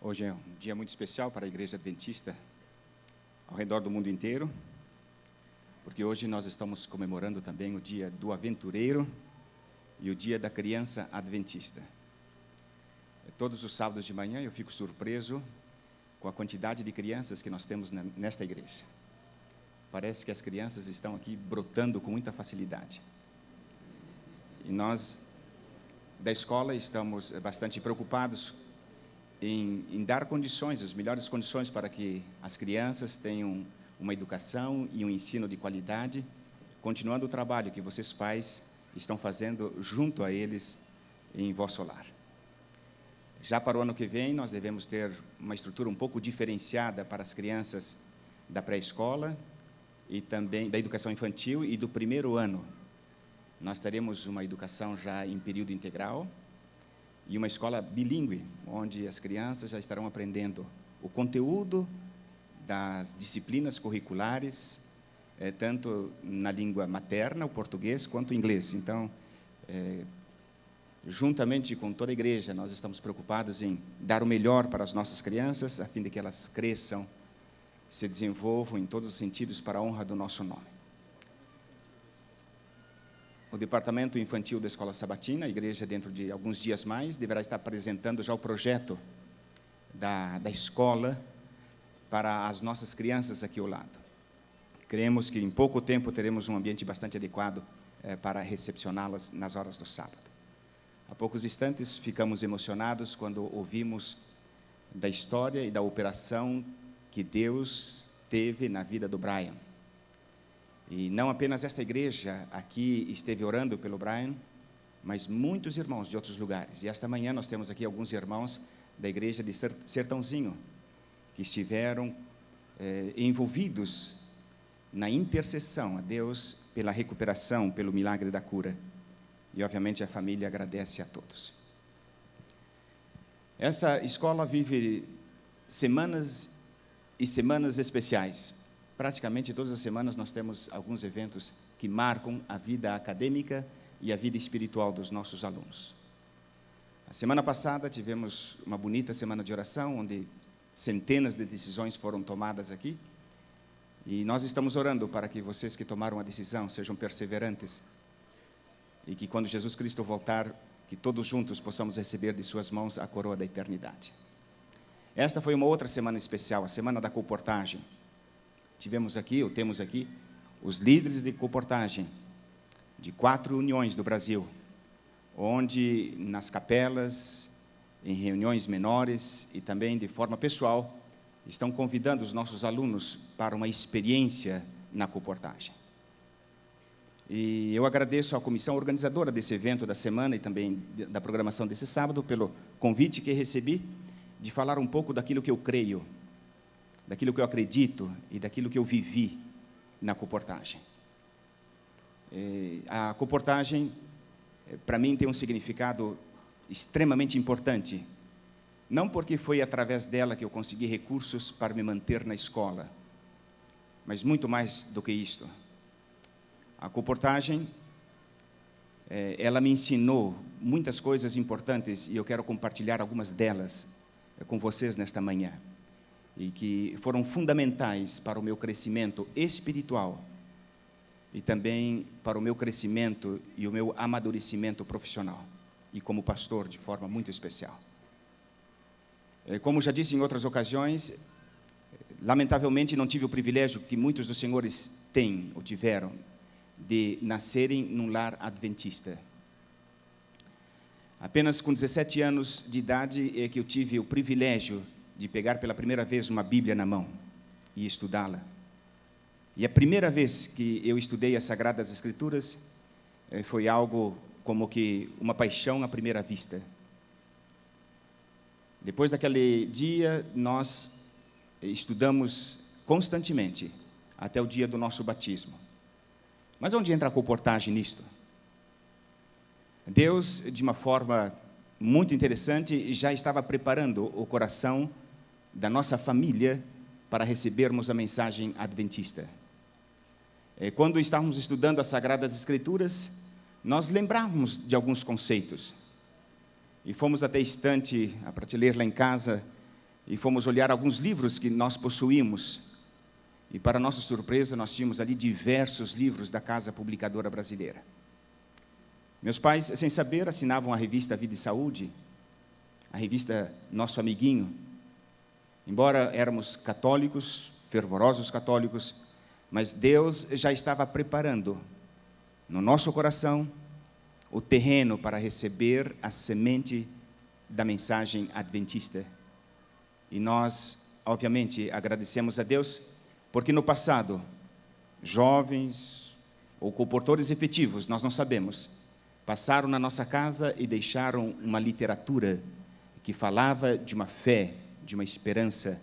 Hoje é um dia muito especial para a Igreja Adventista ao redor do mundo inteiro, porque hoje nós estamos comemorando também o Dia do Aventureiro e o Dia da Criança Adventista. Todos os sábados de manhã eu fico surpreso com a quantidade de crianças que nós temos nesta igreja. Parece que as crianças estão aqui brotando com muita facilidade. E nós, da escola, estamos bastante preocupados em dar condições, as melhores condições para que as crianças tenham uma educação e um ensino de qualidade, continuando o trabalho que vocês pais estão fazendo junto a eles em vosso lar. Já para o ano que vem, nós devemos ter uma estrutura um pouco diferenciada para as crianças da pré-escola e também da educação infantil e do primeiro ano. Nós teremos uma educação já em período integral e uma escola bilíngue, onde as crianças já estarão aprendendo o conteúdo das disciplinas curriculares, tanto na língua materna, o português, quanto o inglês. Então, juntamente com toda a igreja, nós estamos preocupados em dar o melhor para as nossas crianças, a fim de que elas cresçam, se desenvolvam em todos os sentidos para a honra do nosso nome. O Departamento Infantil da Escola Sabatina, a igreja, dentro de alguns dias mais, deverá estar apresentando já o projeto da escola para as nossas crianças aqui ao lado. Cremos que em pouco tempo teremos um ambiente bastante adequado para recepcioná-las nas horas do sábado. Há poucos instantes ficamos emocionados quando ouvimos da história e da operação que Deus teve na vida do Brian. E não apenas esta igreja aqui esteve orando pelo Brian, mas muitos irmãos de outros lugares. E esta manhã nós temos aqui alguns irmãos da igreja de Sertãozinho, que estiveram envolvidos na intercessão a Deus pela recuperação, pelo milagre da cura. E, obviamente, a família agradece a todos. Essa escola vive semanas e semanas especiais. Praticamente todas as semanas nós temos alguns eventos que marcam a vida acadêmica e a vida espiritual dos nossos alunos. A semana passada tivemos uma bonita semana de oração, onde centenas de decisões foram tomadas aqui. E nós estamos orando para que vocês que tomaram a decisão sejam perseverantes e que quando Jesus Cristo voltar, que todos juntos possamos receber de suas mãos a coroa da eternidade. Esta foi uma outra semana especial, a semana da colportagem. Temos aqui, os líderes de colportagem de 4 uniões do Brasil, onde nas capelas, em reuniões menores e também de forma pessoal, estão convidando os nossos alunos para uma experiência na colportagem. E eu agradeço à comissão organizadora desse evento da semana e também da programação desse sábado pelo convite que recebi de falar um pouco daquilo que eu creio, daquilo que eu acredito e daquilo que eu vivi na colportagem. A colportagem, para mim, tem um significado extremamente importante, não porque foi através dela que eu consegui recursos para me manter na escola, mas muito mais do que isto. A colportagem, ela me ensinou muitas coisas importantes e eu quero compartilhar algumas delas com vocês nesta manhã, e que foram fundamentais para o meu crescimento espiritual e também para o meu crescimento e o meu amadurecimento profissional, e como pastor de forma muito especial. Como já disse em outras ocasiões, lamentavelmente não tive o privilégio que muitos dos senhores têm ou tiveram de nascerem num lar adventista. Apenas com 17 anos de idade é que eu tive o privilégio de pegar pela primeira vez uma Bíblia na mão e estudá-la. E a primeira vez que eu estudei as Sagradas Escrituras foi algo como que uma paixão à primeira vista. Depois daquele dia, nós estudamos constantemente até o dia do nosso batismo. Mas onde entra a colportagem nisto? Deus, de uma forma muito interessante, já estava preparando o coração da nossa família para recebermos a mensagem adventista. Quando estávamos estudando as Sagradas Escrituras, nós lembrávamos de alguns conceitos. E fomos até a estante, a prateleira lá em casa, e fomos olhar alguns livros que nós possuímos. E, para nossa surpresa, nós tínhamos ali diversos livros da Casa Publicadora Brasileira. Meus pais, sem saber, assinavam a revista Vida e Saúde, a revista Nosso Amiguinho. Embora éramos católicos, fervorosos católicos, mas Deus já estava preparando no nosso coração o terreno para receber a semente da mensagem adventista. E nós, obviamente, agradecemos a Deus, porque no passado, jovens ou comportores efetivos, nós não sabemos, passaram na nossa casa e deixaram uma literatura que falava de uma fé, de uma esperança,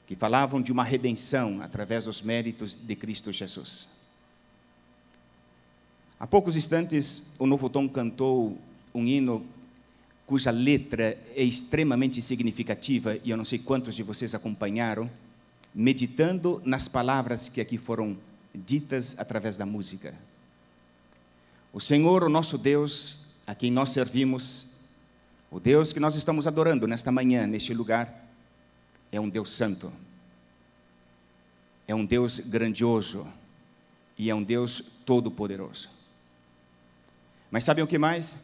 que falavam de uma redenção através dos méritos de Cristo Jesus. Há poucos instantes, o Novo Tom cantou um hino cuja letra é extremamente significativa, e eu não sei quantos de vocês acompanharam, meditando nas palavras que aqui foram ditas através da música. O Senhor, o nosso Deus, a quem nós servimos, o Deus que nós estamos adorando nesta manhã, neste lugar, é um Deus santo, é um Deus grandioso e é um Deus todo-poderoso. Mas sabem o que mais?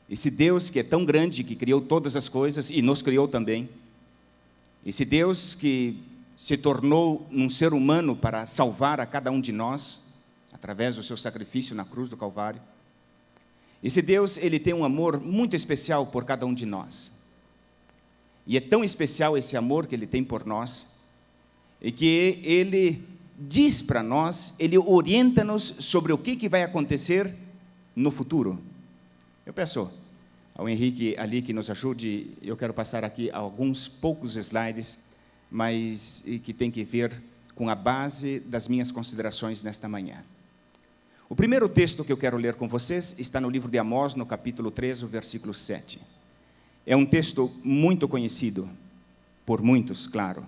Esse Deus que é tão grande, que criou todas as coisas e nos criou também, esse Deus que se tornou um ser humano para salvar a cada um de nós, através do seu sacrifício na cruz do Calvário, esse Deus, ele tem um amor muito especial por cada um de nós. E é tão especial esse amor que ele tem por nós, e que ele diz para nós, ele orienta-nos sobre o que vai acontecer no futuro. Eu peço ao Henrique ali que nos ajude, eu quero passar aqui alguns poucos slides, mas que tem que ver com a base das minhas considerações nesta manhã. O primeiro texto que eu quero ler com vocês está no livro de Amós, no capítulo 3, o versículo 7. É um texto muito conhecido, por muitos, claro.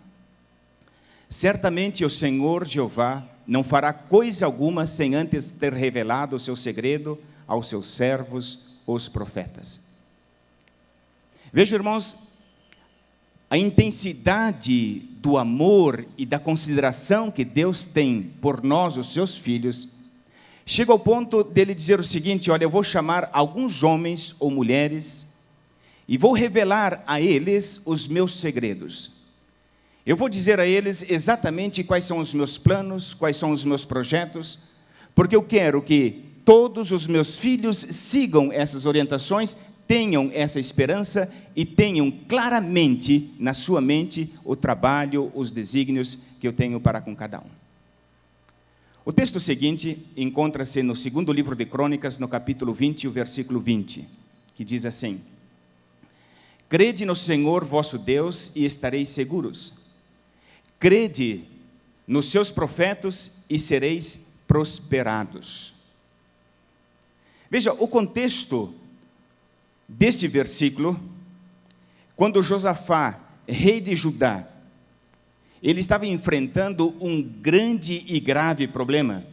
Certamente o Senhor Jeová não fará coisa alguma sem antes ter revelado o seu segredo aos seus servos, os profetas. Vejam, irmãos, a intensidade do amor e da consideração que Deus tem por nós, os seus filhos, chega ao ponto dele dizer o seguinte: olha, eu vou chamar alguns homens ou mulheres e vou revelar a eles os meus segredos. Eu vou dizer a eles exatamente quais são os meus planos, quais são os meus projetos, porque eu quero que todos os meus filhos sigam essas orientações, tenham essa esperança e tenham claramente na sua mente o trabalho, os desígnios que eu tenho para com cada um. O texto seguinte encontra-se no segundo livro de Crônicas, no capítulo 20, o versículo 20, que diz assim: crede no Senhor vosso Deus e estareis seguros. Crede nos seus profetas e sereis prosperados. Veja, o contexto deste versículo, quando Josafá, rei de Judá, ele estava enfrentando um grande e grave problema,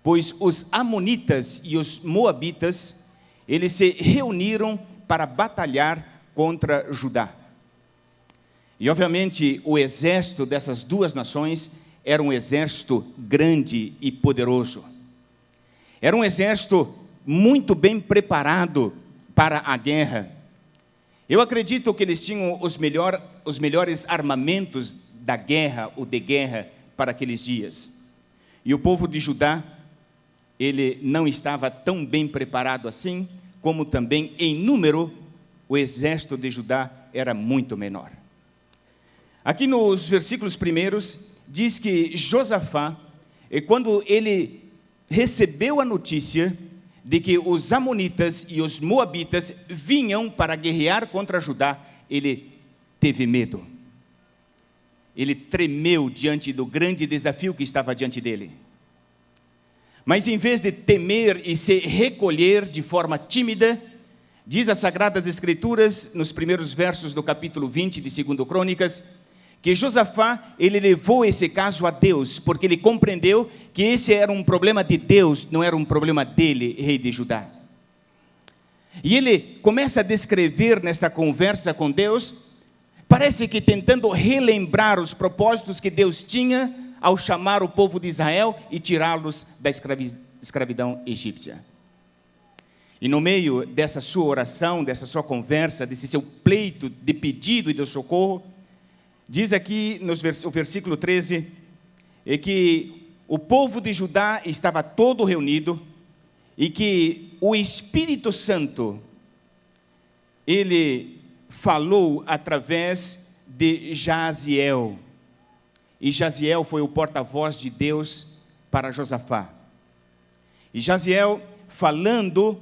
pois os amonitas e os moabitas, eles se reuniram para batalhar contra Judá. E, obviamente, o exército dessas duas nações era um exército grande e poderoso. Era um exército muito bem preparado para a guerra. Eu acredito que eles tinham os melhores armamentos da guerra ou de guerra para aqueles dias. E o povo de Judá, ele não estava tão bem preparado assim, como também em número, o exército de Judá era muito menor. Aqui nos versículos primeiros, diz que Josafá, quando ele recebeu a notícia de que os amonitas e os moabitas vinham para guerrear contra Judá, ele teve medo. Ele tremeu diante do grande desafio que estava diante dele. Mas em vez de temer e se recolher de forma tímida, diz as Sagradas Escrituras, nos primeiros versos do capítulo 20 de 2 Crônicas, que Josafá, ele levou esse caso a Deus, porque ele compreendeu que esse era um problema de Deus, não era um problema dele, rei de Judá. E ele começa a descrever nesta conversa com Deus, parece que tentando relembrar os propósitos que Deus tinha ao chamar o povo de Israel e tirá-los da escravidão egípcia. E no meio dessa sua oração, dessa sua conversa, desse seu pleito de pedido e de socorro, diz aqui no versículo 13, que o povo de Judá estava todo reunido e que o Espírito Santo, ele falou através de Jaziel. E Jaziel foi o porta-voz de Deus para Josafá. E Jaziel, falando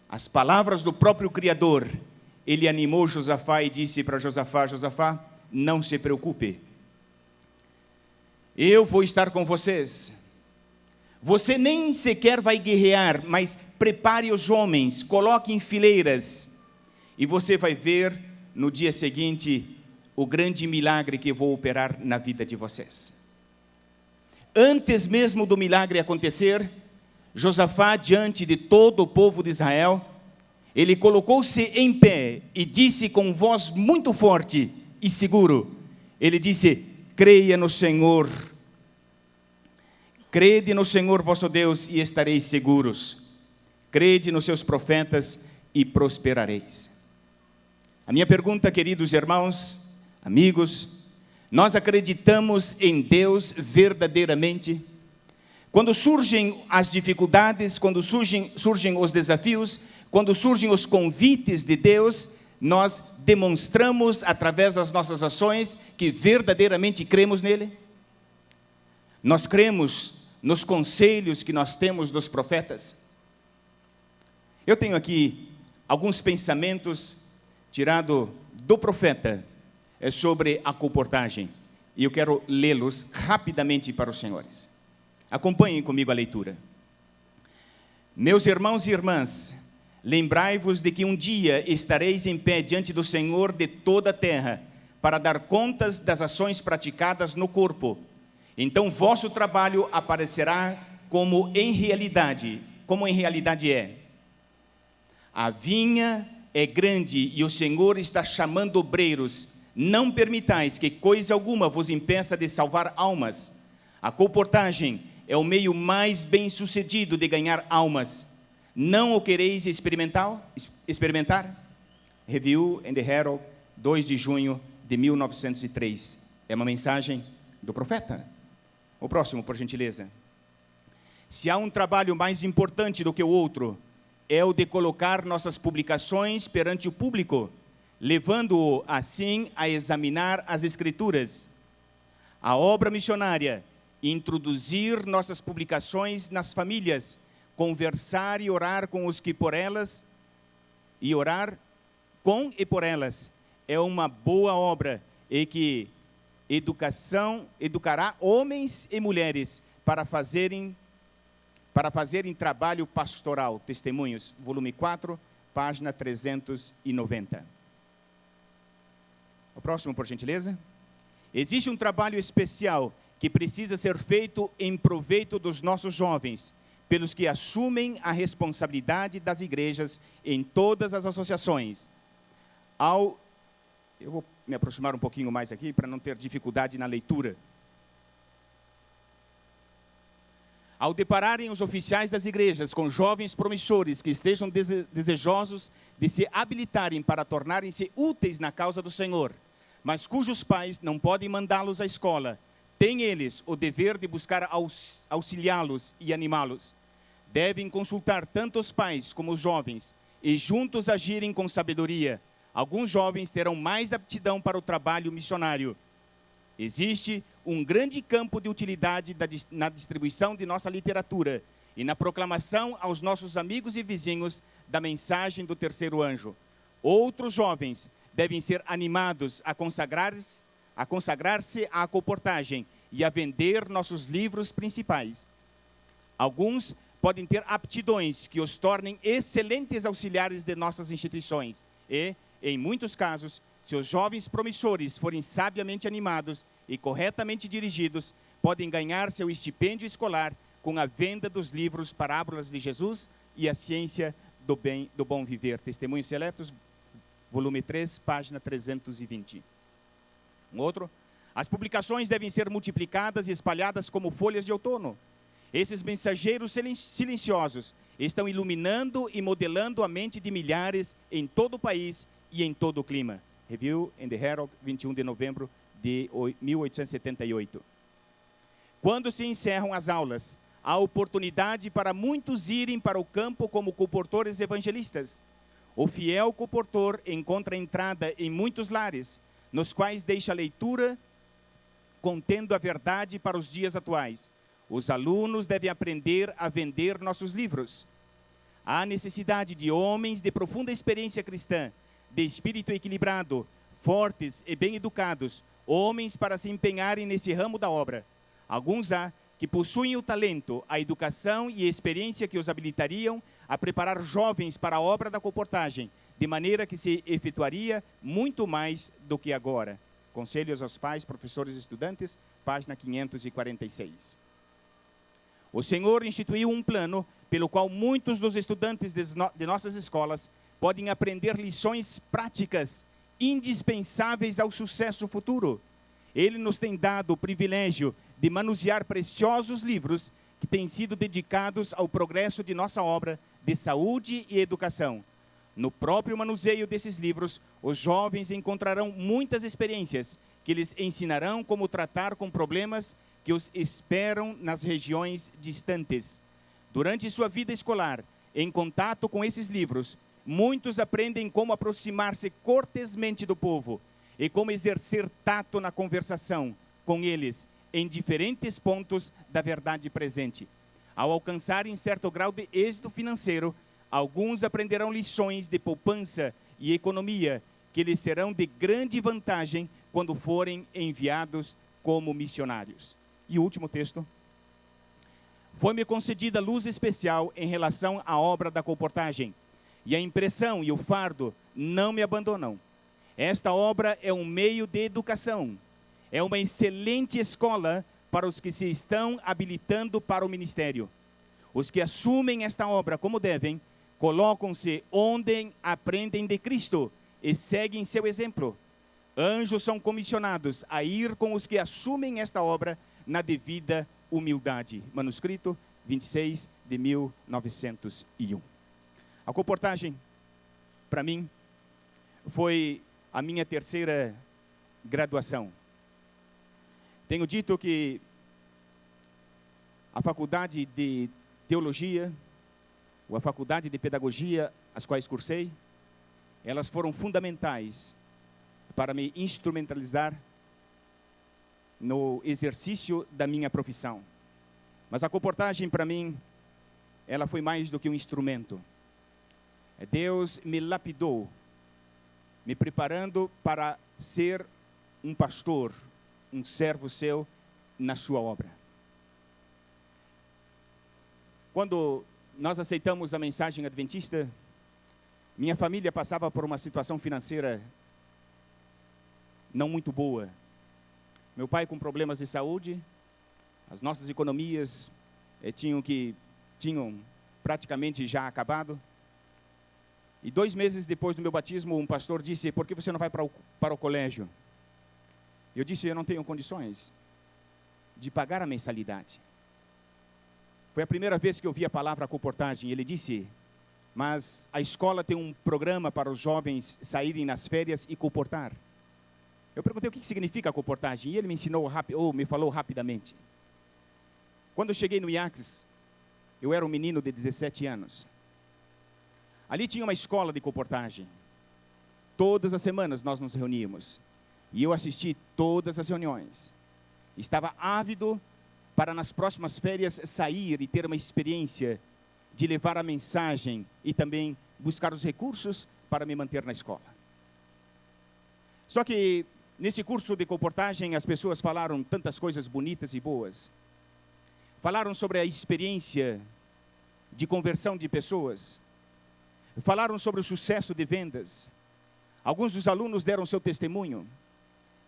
as palavras do próprio Criador, ele animou Josafá e disse para Josafá: Josafá, não se preocupe. Eu vou estar com vocês. Você nem sequer vai guerrear, mas prepare os homens, coloque em fileiras, e você vai ver no dia seguinte o grande milagre que eu vou operar na vida de vocês. Antes mesmo do milagre acontecer, Josafá, diante de todo o povo de Israel, ele colocou-se em pé e disse com voz muito forte e seguro, ele disse: creia no Senhor, crede no Senhor vosso Deus e estareis seguros, crede nos seus profetas e prosperareis. A minha pergunta, queridos irmãos, amigos, nós acreditamos em Deus verdadeiramente? Quando surgem as dificuldades, quando surgem os desafios, quando surgem os convites de Deus, nós demonstramos através das nossas ações que verdadeiramente cremos nele? Nós cremos nos conselhos que nós temos dos profetas? Eu tenho aqui alguns pensamentos tirados do profeta sobre a comportagem, e eu quero lê-los rapidamente para os senhores. Acompanhem comigo a leitura. Meus irmãos e irmãs, lembrai-vos de que um dia estareis em pé diante do Senhor de toda a terra, para dar contas das ações praticadas no corpo. Então vosso trabalho aparecerá como em realidade é. A vinha é grande e o Senhor está chamando obreiros. Não permitais que coisa alguma vos impeça de salvar almas. A colportagem é o meio mais bem sucedido de ganhar almas. Não o quereis experimentar? Review and the Herald, 2 de junho de 1903. É uma mensagem do profeta. O próximo, por gentileza. Se há um trabalho mais importante do que o outro, é o de colocar nossas publicações perante o público, levando-o assim a examinar as Escrituras. A obra missionária, introduzir nossas publicações nas famílias, conversar e orar com os que por elas, e orar com e por elas, é uma boa obra e que educará homens e mulheres para fazerem trabalho pastoral. Testemunhos, volume 4, página 390. O próximo, por gentileza. Existe um trabalho especial que precisa ser feito em proveito dos nossos jovens, pelos que assumem a responsabilidade das igrejas em todas as associações. Eu vou me aproximar um pouquinho mais aqui para não ter dificuldade na leitura. Ao depararem os oficiais das igrejas com jovens promissores que estejam desejosos de se habilitarem para tornarem-se úteis na causa do Senhor, mas cujos pais não podem mandá-los à escola, têm eles o dever de buscar auxiliá-los e animá-los. Devem consultar tanto os pais como os jovens e juntos agirem com sabedoria. Alguns jovens terão mais aptidão para o trabalho missionário. Existe um grande campo de utilidade na distribuição de nossa literatura e na proclamação aos nossos amigos e vizinhos da mensagem do terceiro anjo. Outros jovens devem ser animados a consagrar-se à colportagem e a vender nossos livros principais. Alguns podem ter aptidões que os tornem excelentes auxiliares de nossas instituições e, em muitos casos, se os jovens promissores forem sabiamente animados e corretamente dirigidos, podem ganhar seu estipêndio escolar com a venda dos livros Parábolas de Jesus e a Ciência do Bom Viver. Testemunhos Seletos, volume 3, página 320. Um outro, as publicações devem ser multiplicadas e espalhadas como folhas de outono. Esses mensageiros silenciosos estão iluminando e modelando a mente de milhares em todo o país e em todo o clima. Review in the Herald, 21 de novembro de 1878. Quando se encerram as aulas, há oportunidade para muitos irem para o campo como colportores evangelistas. O fiel colportor encontra entrada em muitos lares, nos quais deixa a leitura contendo a verdade para os dias atuais. Os alunos devem aprender a vender nossos livros. Há necessidade de homens de profunda experiência cristã, de espírito equilibrado, fortes e bem educados, homens para se empenharem nesse ramo da obra. Alguns há que possuem o talento, a educação e a experiência que os habilitariam a preparar jovens para a obra da colportagem, de maneira que se efetuaria muito mais do que agora. Conselhos aos pais, professores e estudantes, página 546. O Senhor instituiu um plano pelo qual muitos dos estudantes de nossas escolas podem aprender lições práticas indispensáveis ao sucesso futuro. Ele nos tem dado o privilégio de manusear preciosos livros que têm sido dedicados ao progresso de nossa obra de saúde e educação. No próprio manuseio desses livros, os jovens encontrarão muitas experiências que lhes ensinarão como tratar com problemas que os esperam nas regiões distantes. Durante sua vida escolar, em contato com esses livros, muitos aprendem como aproximar-se cortesmente do povo e como exercer tato na conversação com eles em diferentes pontos da verdade presente. Ao alcançarem certo grau de êxito financeiro, alguns aprenderão lições de poupança e economia que lhes serão de grande vantagem quando forem enviados como missionários. E o último texto. Foi-me concedida luz especial em relação à obra da colportagem, e a impressão e o fardo não me abandonam. Esta obra é um meio de educação, é uma excelente escola para os que se estão habilitando para o ministério. Os que assumem esta obra como devem, colocam-se onde aprendem de Cristo e seguem seu exemplo. Anjos são comissionados a ir com os que assumem esta obra na devida humildade. Manuscrito 26 de 1901. A colportagem, para mim, foi a minha terceira graduação. Tenho dito que a faculdade de teologia, ou a faculdade de pedagogia, as quais cursei, elas foram fundamentais para me instrumentalizar no exercício da minha profissão. Mas a colportagem, para mim, ela foi mais do que um instrumento. Deus me lapidou, me preparando para ser um pastor, um servo seu na sua obra. Quando nós aceitamos a mensagem adventista, minha família passava por uma situação financeira não muito boa. Meu pai com problemas de saúde, as nossas economias tinham praticamente já acabado. E 2 meses depois do meu batismo, um pastor disse: por que você não vai para o colégio? Eu disse: eu não tenho condições de pagar a mensalidade. Foi a primeira vez que eu vi a palavra colportagem. Ele disse: mas a escola tem um programa para os jovens saírem nas férias e colportar. Eu perguntei o que significa a colportagem, e ele me ensinou me falou rapidamente. Quando eu cheguei no IACS, eu era um menino de 17 anos. Ali tinha uma escola de colportagem. Todas as semanas nós nos reuníamos. E eu assisti todas as reuniões. Estava ávido para nas próximas férias sair e ter uma experiência de levar a mensagem e também buscar os recursos para me manter na escola. Só que nesse curso de colportagem as pessoas falaram tantas coisas bonitas e boas. Falaram sobre a experiência de conversão de pessoas. Falaram sobre o sucesso de vendas. Alguns dos alunos deram seu testemunho.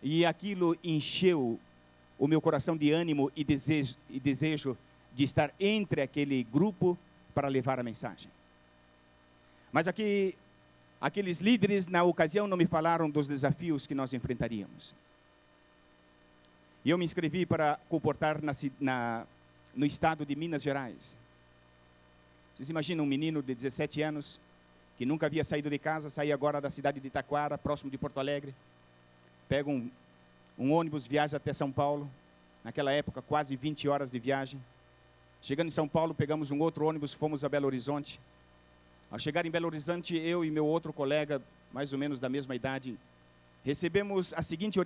E aquilo encheu o meu coração de ânimo e desejo de estar entre aquele grupo para levar a mensagem. Mas aqueles líderes, na ocasião, não me falaram dos desafios que nós enfrentaríamos. E eu me inscrevi para comportar no estado de Minas Gerais. Vocês imaginam um menino de 17 anos, que nunca havia saído de casa, sair agora da cidade de Itaquara, próximo de Porto Alegre, pega um ônibus, viaja até São Paulo, naquela época quase 20 horas de viagem. Chegando em São Paulo, pegamos um outro ônibus, fomos a Belo Horizonte. Ao chegar em Belo Horizonte, eu e meu outro colega, mais ou menos da mesma idade, recebemos a seguinte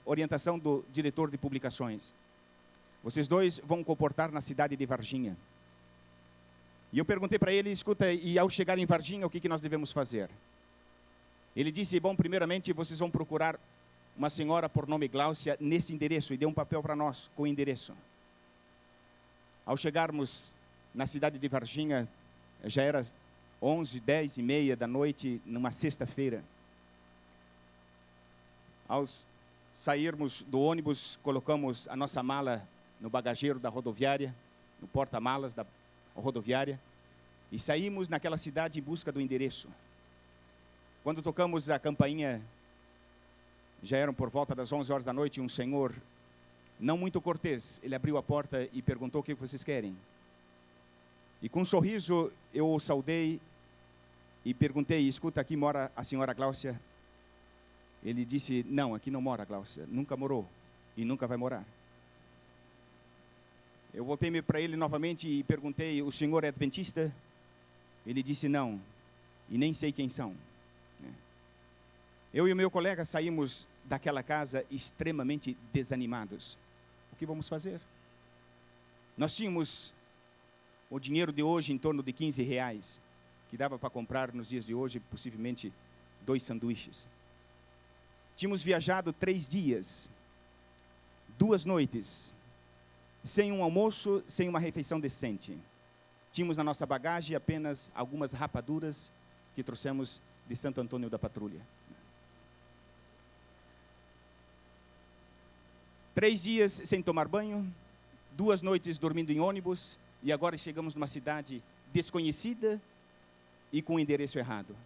orientação do diretor de publicações: vocês dois vão comportar na cidade de Varginha. E eu perguntei para ele: escuta, e ao chegar em Varginha, o que nós devemos fazer? Ele disse: bom, primeiramente vocês vão procurar uma senhora por nome Gláucia nesse endereço, e deu um papel para nós com o endereço. Ao chegarmos na cidade de Varginha, já era 11, 10 e meia da noite, numa sexta-feira. Ao sairmos do ônibus, colocamos a nossa mala no bagageiro da rodoviária, no porta-malas da rodoviária, e saímos naquela cidade em busca do endereço. Quando tocamos a campainha, já eram por volta das 11 horas da noite, um senhor, não muito cortês, ele abriu a porta e perguntou: o que vocês querem? E com um sorriso eu o saudei e perguntei: escuta, aqui mora a senhora Gláucia? Ele disse: não, aqui não mora a Gláucia, nunca morou e nunca vai morar. Eu voltei para ele novamente e perguntei: o senhor é adventista? Ele disse: não, e nem sei quem são. Eu e o meu colega saímos daquela casa extremamente desanimados. O que vamos fazer? Nós tínhamos o dinheiro de hoje em torno de R$15, que dava para comprar nos dias de hoje, possivelmente 2 sanduíches. Tínhamos viajado 3 dias, 2 noites, sem um almoço, sem uma refeição decente. Tínhamos na nossa bagagem apenas algumas rapaduras que trouxemos de Santo Antônio da Patrulha. 3 dias sem tomar banho, 2 noites dormindo em ônibus, e agora chegamos numa cidade desconhecida e com o endereço errado.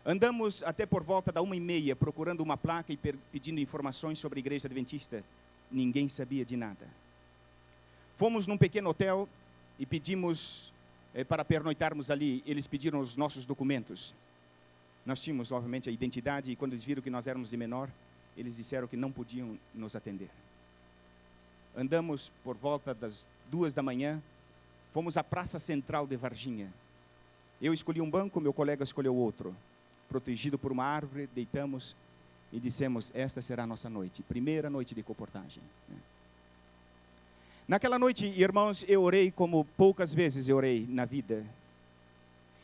Andamos até por volta da 1h30 procurando uma placa e pedindo informações sobre a igreja adventista. Ninguém sabia de nada. Fomos num pequeno hotel e pedimos para pernoitarmos ali. Eles pediram os nossos documentos. Nós tínhamos, obviamente, a identidade, e quando eles viram que nós éramos de menor, eles disseram que não podiam nos atender. Andamos por volta das 2 da manhã, fomos à Praça Central de Varginha. Eu escolhi um banco, meu colega escolheu outro. Protegido por uma árvore, deitamos e dissemos: esta será a nossa noite, primeira noite de comportagem. Naquela noite, irmãos, eu orei como poucas vezes eu orei na vida.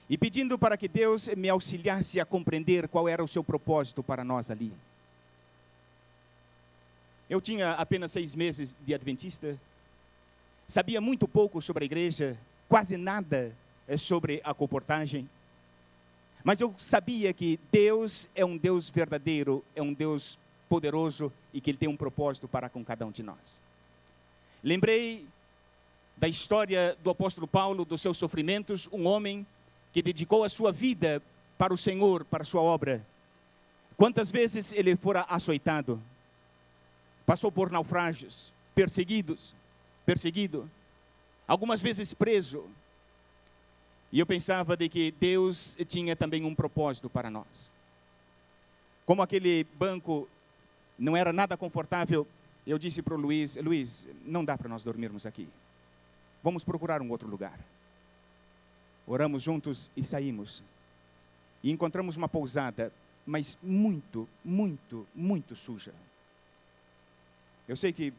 E pedindo para que Deus me auxiliasse a compreender qual era o seu propósito para nós ali. Eu tinha apenas 6 meses de adventista, sabia muito pouco sobre a igreja, quase nada sobre a comportagem, mas eu sabia que Deus é um Deus verdadeiro, é um Deus poderoso e que Ele tem um propósito para com cada um de nós. Lembrei da história do apóstolo Paulo, dos seus sofrimentos, um homem que dedicou a sua vida para o Senhor, para a sua obra. Quantas vezes ele fora açoitado, passou por naufrágios, perseguido, algumas vezes preso. E eu pensava de que Deus tinha também um propósito para nós. Como aquele banco não era nada confortável, eu disse para o Luiz: Luiz, não dá para nós dormirmos aqui. Vamos procurar um outro lugar. Oramos juntos e saímos. E encontramos uma pousada, mas muito suja. Eu sei que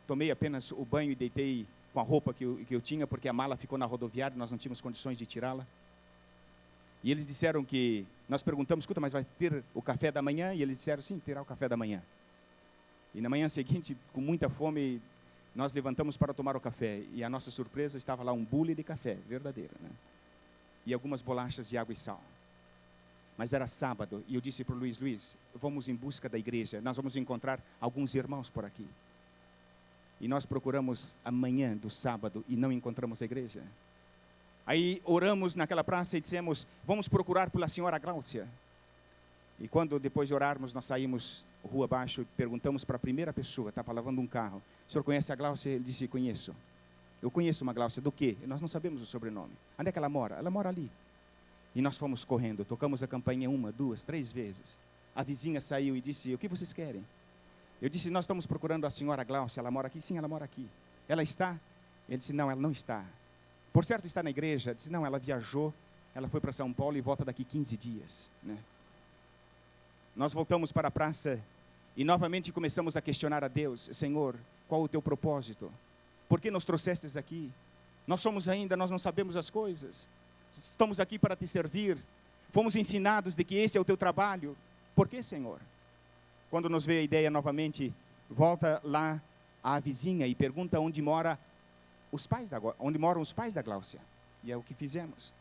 tomei apenas o banho e deitei com a roupa que eu tinha, porque a mala ficou na rodoviária, nós não tínhamos condições de tirá-la. E eles disseram que, nós perguntamos: escuta, mas vai ter o café da manhã? E eles disseram: sim, terá o café da manhã. E na manhã seguinte, com muita fome, nós levantamos para tomar o café. E a nossa surpresa, estava lá um bule de café, verdadeiro, né? E algumas bolachas de água e sal. Mas era sábado, e eu disse para o Luiz: Luiz, vamos em busca da igreja, nós vamos encontrar alguns irmãos por aqui. E nós procuramos a manhã do sábado e não encontramos a igreja. Aí oramos naquela praça e dissemos: vamos procurar pela senhora Gláucia. E quando depois de orarmos nós saímos, rua abaixo, perguntamos para a primeira pessoa, estava lavando um carro: o senhor conhece a Gláucia? Ele disse: conheço. Eu conheço uma Gláucia, do quê? Nós não sabemos o sobrenome. Onde é que ela mora? Ela mora ali. E nós fomos correndo, tocamos a campainha 1, 2, 3 vezes. A vizinha saiu e disse: o que vocês querem? Eu disse: nós estamos procurando a senhora Gláucia, ela mora aqui? Sim, ela mora aqui. Ela está? Ele disse: não, ela não está. Por certo está na igreja? Disse: não, ela viajou, ela foi para São Paulo e volta daqui 15 dias. Né? Nós voltamos para a praça e novamente começamos a questionar a Deus: Senhor, qual o teu propósito? Por que nos trouxestes aqui? Nós não sabemos as coisas. Estamos aqui para te servir. Fomos ensinados de que esse é o teu trabalho. Por que, Senhor? Quando nos veio a ideia novamente, volta lá à vizinha e pergunta onde moram os pais da Gláucia. E é o que fizemos.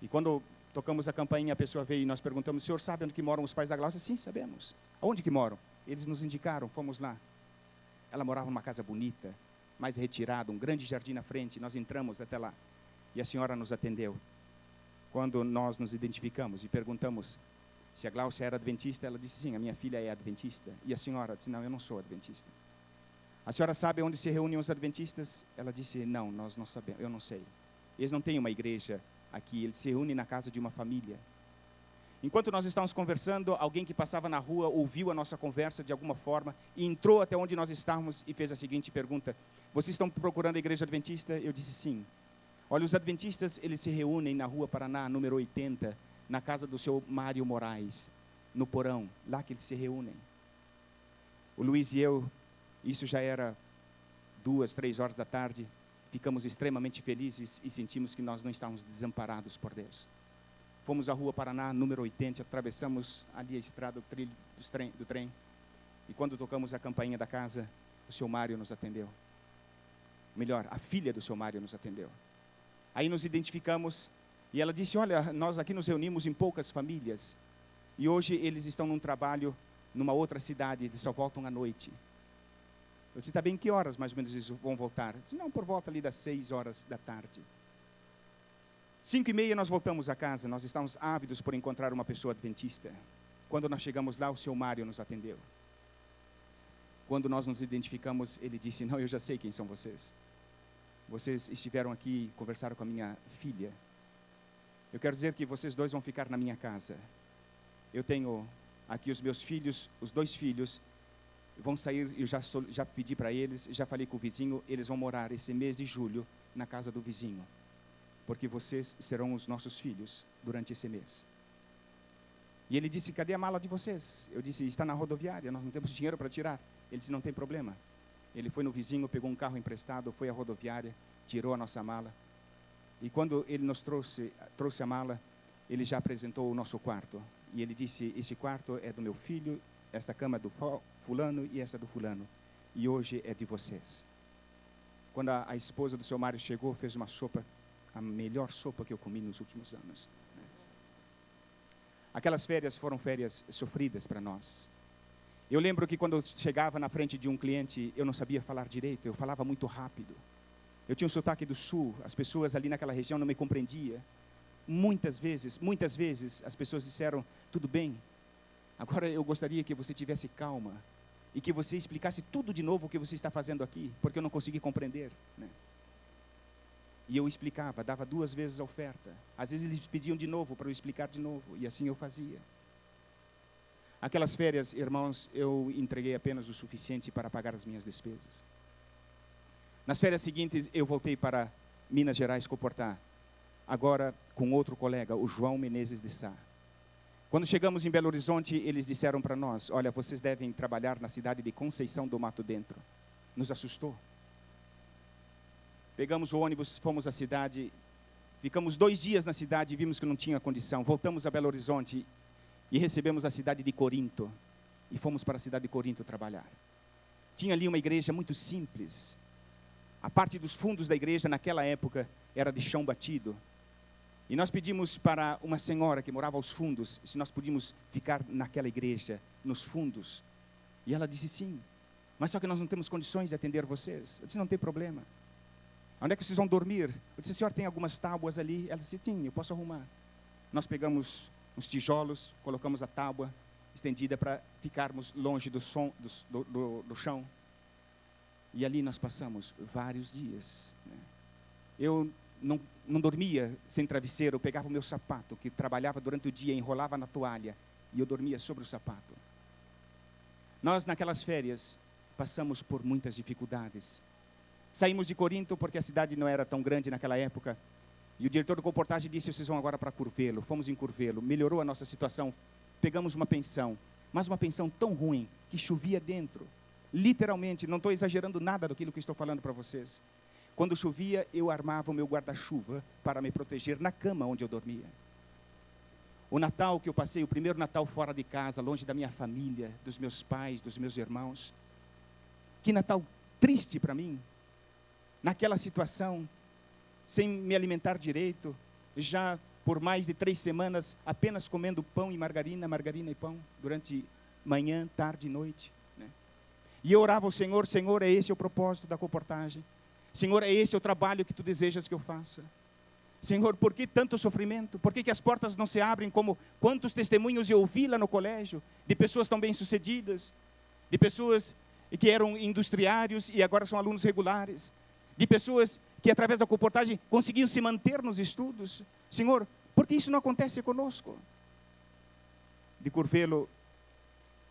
E quando tocamos a campainha, a pessoa veio e nós perguntamos: o senhor sabe onde que moram os pais da Gláucia? Sim, sabemos. Onde que moram? Eles nos indicaram, fomos lá. Ela morava numa casa bonita, mais retirada, um grande jardim na frente. Nós entramos até lá e a senhora nos atendeu. Quando nós nos identificamos e perguntamos se a Gláucia era adventista, ela disse: sim, a minha filha é adventista. E a senhora disse: não, eu não sou adventista. A senhora sabe onde se reúnem os adventistas? Ela disse: não, nós não sabemos, eu não sei. Eles não têm uma igreja aqui, eles se reúnem na casa de uma família. Enquanto nós estávamos conversando, alguém que passava na rua ouviu a nossa conversa de alguma forma e entrou até onde nós estávamos e fez a seguinte pergunta: vocês estão procurando a igreja adventista? Eu disse: sim. Olha, os adventistas, eles se reúnem na rua Paraná, número 80, na casa do seu Mário Moraes, no porão, lá que eles se reúnem. O Luiz e eu, isso já era 2, 3 horas da tarde, ficamos extremamente felizes e sentimos que nós não estávamos desamparados por Deus. Fomos à rua Paraná, número 80, atravessamos ali a estrada, o trilho do trem, e quando tocamos a campainha da casa, o seu Mário nos atendeu. Melhor, a filha do seu Mário nos atendeu. Aí nos identificamos e ela disse: olha, nós aqui nos reunimos em poucas famílias e hoje eles estão num trabalho numa outra cidade, eles só voltam à noite. Eu disse: está bem, que horas mais ou menos eles vão voltar? Eu disse: não, por volta ali das 6 horas da tarde. 5h30 nós voltamos a casa, nós estávamos ávidos por encontrar uma pessoa adventista. Quando nós chegamos lá, o seu Mário nos atendeu. Quando nós nos identificamos, ele disse: não, eu já sei quem são vocês. Vocês estiveram aqui e conversaram com a minha filha. Eu quero dizer que vocês dois vão ficar na minha casa. Eu tenho aqui os meus filhos, os 2 filhos, vão sair, eu já pedi para eles, já falei com o vizinho, eles vão morar esse mês de julho na casa do vizinho. Porque vocês serão os nossos filhos durante esse mês. E ele disse: cadê a mala de vocês? Eu disse: está na rodoviária, nós não temos dinheiro para tirar. Ele disse: não tem problema. Ele foi no vizinho, pegou um carro emprestado, foi à rodoviária, tirou a nossa mala. E quando ele nos trouxe a mala, ele já apresentou o nosso quarto. E ele disse: esse quarto é do meu filho, essa cama é do fulano e essa é do fulano. E hoje é de vocês. Quando a esposa do seu Mário chegou, fez uma sopa, a melhor sopa que eu comi nos últimos anos. Aquelas férias foram férias sofridas para nós. Eu lembro que quando eu chegava na frente de um cliente, eu não sabia falar direito, eu falava muito rápido. Eu tinha um sotaque do sul, as pessoas ali naquela região não me compreendiam. Muitas vezes, as pessoas disseram: tudo bem, agora eu gostaria que você tivesse calma e que você explicasse tudo de novo o que você está fazendo aqui, porque eu não consegui compreender, né? E eu explicava, dava 2 vezes a oferta. Às vezes eles pediam de novo para eu explicar de novo, e assim eu fazia. Aquelas férias, irmãos, eu entreguei apenas o suficiente para pagar as minhas despesas. Nas férias seguintes, eu voltei para Minas Gerais, Coportá, agora com outro colega, o João Menezes de Sá. Quando chegamos em Belo Horizonte, eles disseram para nós: olha, vocês devem trabalhar na cidade de Conceição do Mato Dentro. Nos assustou. Pegamos o ônibus, fomos à cidade, ficamos 2 dias na cidade e vimos que não tinha condição. Voltamos a Belo Horizonte e recebemos a cidade de Corinto. E fomos para a cidade de Corinto trabalhar. Tinha ali uma igreja muito simples. A parte dos fundos da igreja naquela época era de chão batido. E nós pedimos para uma senhora que morava aos fundos, se nós podíamos ficar naquela igreja, nos fundos. E ela disse: sim, mas só que nós não temos condições de atender vocês. Eu disse: não tem problema. Onde é que vocês vão dormir? Eu disse: senhora, tem algumas tábuas ali? Ela disse: sim, eu posso arrumar. Nós pegamos uns tijolos, colocamos a tábua, estendida para ficarmos longe do chão. E ali nós passamos vários dias, né? Eu não dormia sem travesseiro, eu pegava o meu sapato, que trabalhava durante o dia, enrolava na toalha, e eu dormia sobre o sapato. Nós, naquelas férias, passamos por muitas dificuldades. Saímos de Corinto, porque a cidade não era tão grande naquela época, e o diretor de comportagem disse, vocês vão agora para Curvelo. Fomos em Curvelo, melhorou a nossa situação, pegamos uma pensão, mas uma pensão tão ruim, que chovia dentro. Literalmente, não estou exagerando nada daquilo que estou falando para vocês. Quando chovia, eu armava o meu guarda-chuva para me proteger na cama onde eu dormia. O Natal que eu passei, o primeiro Natal fora de casa, longe da minha família, dos meus pais, dos meus irmãos. Que Natal triste para mim. Naquela situação, sem me alimentar direito, já por mais de 3 semanas, apenas comendo pão e margarina, margarina e pão, durante manhã, tarde e noite, né? E eu orava ao Senhor, Senhor, é esse o propósito da comportagem. Senhor, é esse o trabalho que Tu desejas que eu faça. Senhor, por que tanto sofrimento? Por que as portas não se abrem como quantos testemunhos eu ouvi lá no colégio, de pessoas tão bem-sucedidas, de pessoas que eram industriários e agora são alunos regulares, de pessoas que através da comportagem conseguiam se manter nos estudos. Senhor, por que isso não acontece conosco? De Curvelo,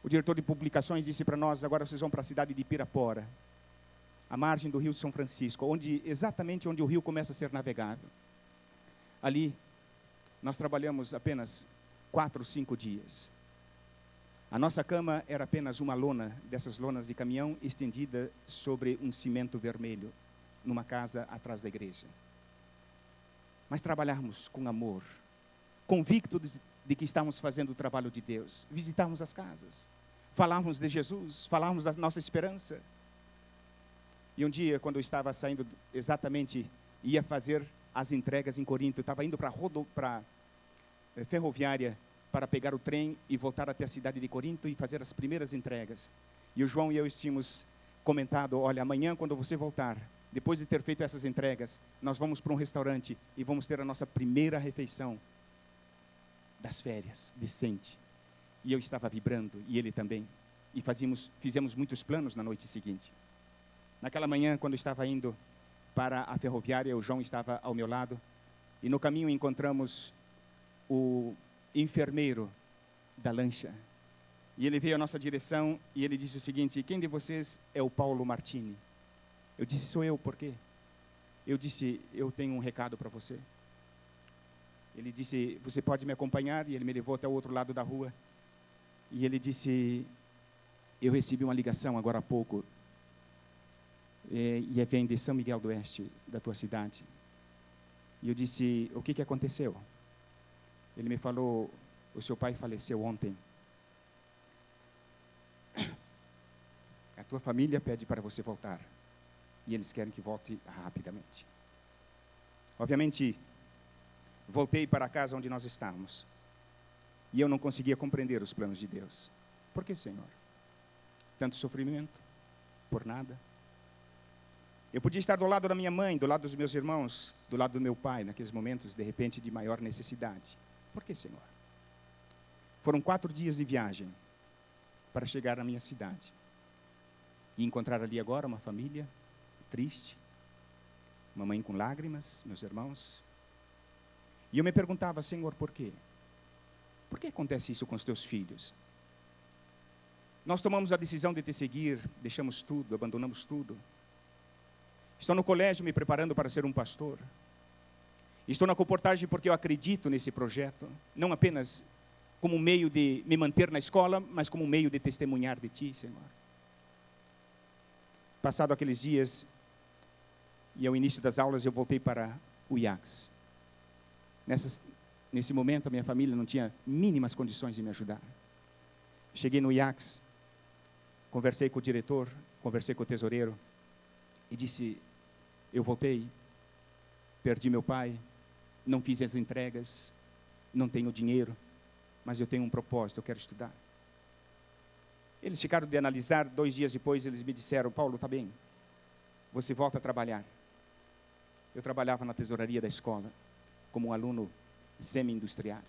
o diretor de publicações disse para nós, agora vocês vão para a cidade de Pirapora, à margem do rio de São Francisco, exatamente onde o rio começa a ser navegável. Ali, nós trabalhamos apenas 4, 5 dias. A nossa cama era apenas uma lona, dessas lonas de caminhão, estendida sobre um cimento vermelho, numa casa atrás da igreja. Mas trabalhamos com amor, convictos de que estávamos fazendo o trabalho de Deus. Visitávamos as casas, falávamos de Jesus, falávamos da nossa esperança. E um dia, quando eu estava saindo exatamente, ia fazer as entregas em Corinto, eu estava indo para a ferroviária para pegar o trem e voltar até a cidade de Corinto e fazer as primeiras entregas. E o João e eu tínhamos comentado, olha, amanhã quando você voltar, depois de ter feito essas entregas, nós vamos para um restaurante e vamos ter a nossa primeira refeição das férias, decente. E eu estava vibrando, e ele também. E fizemos muitos planos na noite seguinte. Naquela manhã, quando eu estava indo para a ferroviária, o João estava ao meu lado, e no caminho encontramos o enfermeiro da lancha. E ele veio à nossa direção, e ele disse o seguinte, quem de vocês é o Paulo Martini? Eu disse, sou eu, por quê? Eu disse, eu tenho um recado para você. Ele disse, você pode me acompanhar? E ele me levou até o outro lado da rua. E ele disse, eu recebi uma ligação agora há pouco, e vem de São Miguel do Oeste, da tua cidade. E eu disse, o que aconteceu? Ele me falou, o seu pai faleceu ontem. A tua família pede para você voltar. E eles querem que volte rapidamente. Obviamente, voltei para a casa onde nós estávamos. E eu não conseguia compreender os planos de Deus. Por que, Senhor? Tanto sofrimento, por nada. Eu podia estar do lado da minha mãe, do lado dos meus irmãos, do lado do meu pai, naqueles momentos, de repente, de maior necessidade. Por que, Senhor? Foram 4 dias de viagem para chegar à minha cidade. E encontrar ali agora uma família triste, uma mãe com lágrimas, meus irmãos. E eu me perguntava, Senhor, por quê? Por que acontece isso com os teus filhos? Nós tomamos a decisão de te seguir, deixamos tudo, abandonamos tudo. Estou no colégio me preparando para ser um pastor. Estou na comportagem porque eu acredito nesse projeto, não apenas como um meio de me manter na escola, mas como um meio de testemunhar de Ti, Senhor. Passado aqueles dias, e ao início das aulas, eu voltei para o IACS. Nesse momento, a minha família não tinha mínimas condições de me ajudar. Cheguei no IACS, conversei com o diretor, conversei com o tesoureiro, e disse, eu voltei, perdi meu pai, não fiz as entregas, não tenho dinheiro, mas eu tenho um propósito, eu quero estudar. Eles ficaram de analisar, 2 dias depois eles me disseram, Paulo, está bem, você volta a trabalhar. Eu trabalhava na tesouraria da escola, como um aluno semi-industriário.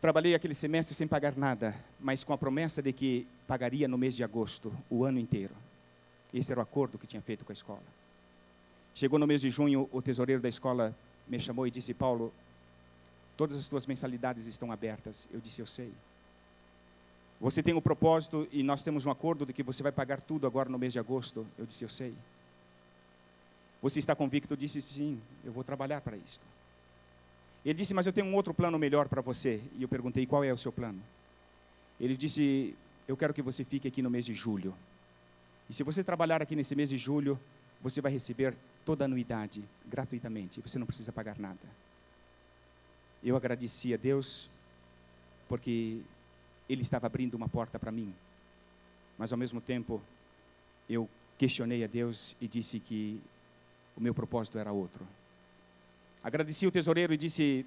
Trabalhei aquele semestre sem pagar nada, mas com a promessa de que pagaria no mês de agosto, o ano inteiro. Esse era o acordo que tinha feito com a escola. Chegou no mês de junho, o tesoureiro da escola me chamou e disse: Paulo, todas as tuas mensalidades estão abertas. Eu disse: eu sei. Você tem um propósito e nós temos um acordo de que você vai pagar tudo agora no mês de agosto. Eu disse: eu sei. Você está convicto? Eu disse: sim, eu vou trabalhar para isto. Ele disse: mas eu tenho um outro plano melhor para você. E eu perguntei: qual é o seu plano? Ele disse: eu quero que você fique aqui no mês de julho. E se você trabalhar aqui nesse mês de julho, você vai receber toda a anuidade, gratuitamente. Você não precisa pagar nada. Eu agradeci a Deus, porque Ele estava abrindo uma porta para mim. Mas, ao mesmo tempo, eu questionei a Deus e disse que o meu propósito era outro. Agradeci o tesoureiro e disse: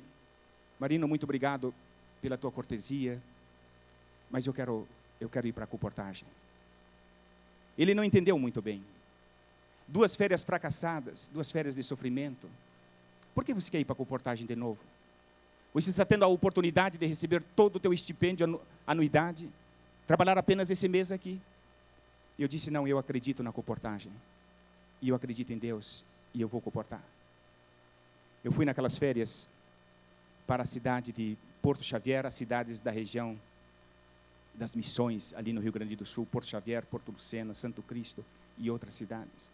Marino, muito obrigado pela tua cortesia, mas eu quero ir para a comportagem. Ele não entendeu muito bem. 2 férias fracassadas, 2 férias de sofrimento. Por que você quer ir para a comportagem de novo? Você está tendo a oportunidade de receber todo o teu estipêndio, anuidade, trabalhar apenas esse mês aqui. E eu disse: não, eu acredito na comportagem. E eu acredito em Deus, e eu vou comportar. Eu fui naquelas férias para a cidade de Porto Xavier, as cidades da região das missões, ali no Rio Grande do Sul, Porto Xavier, Porto Lucena, Santo Cristo e outras cidades.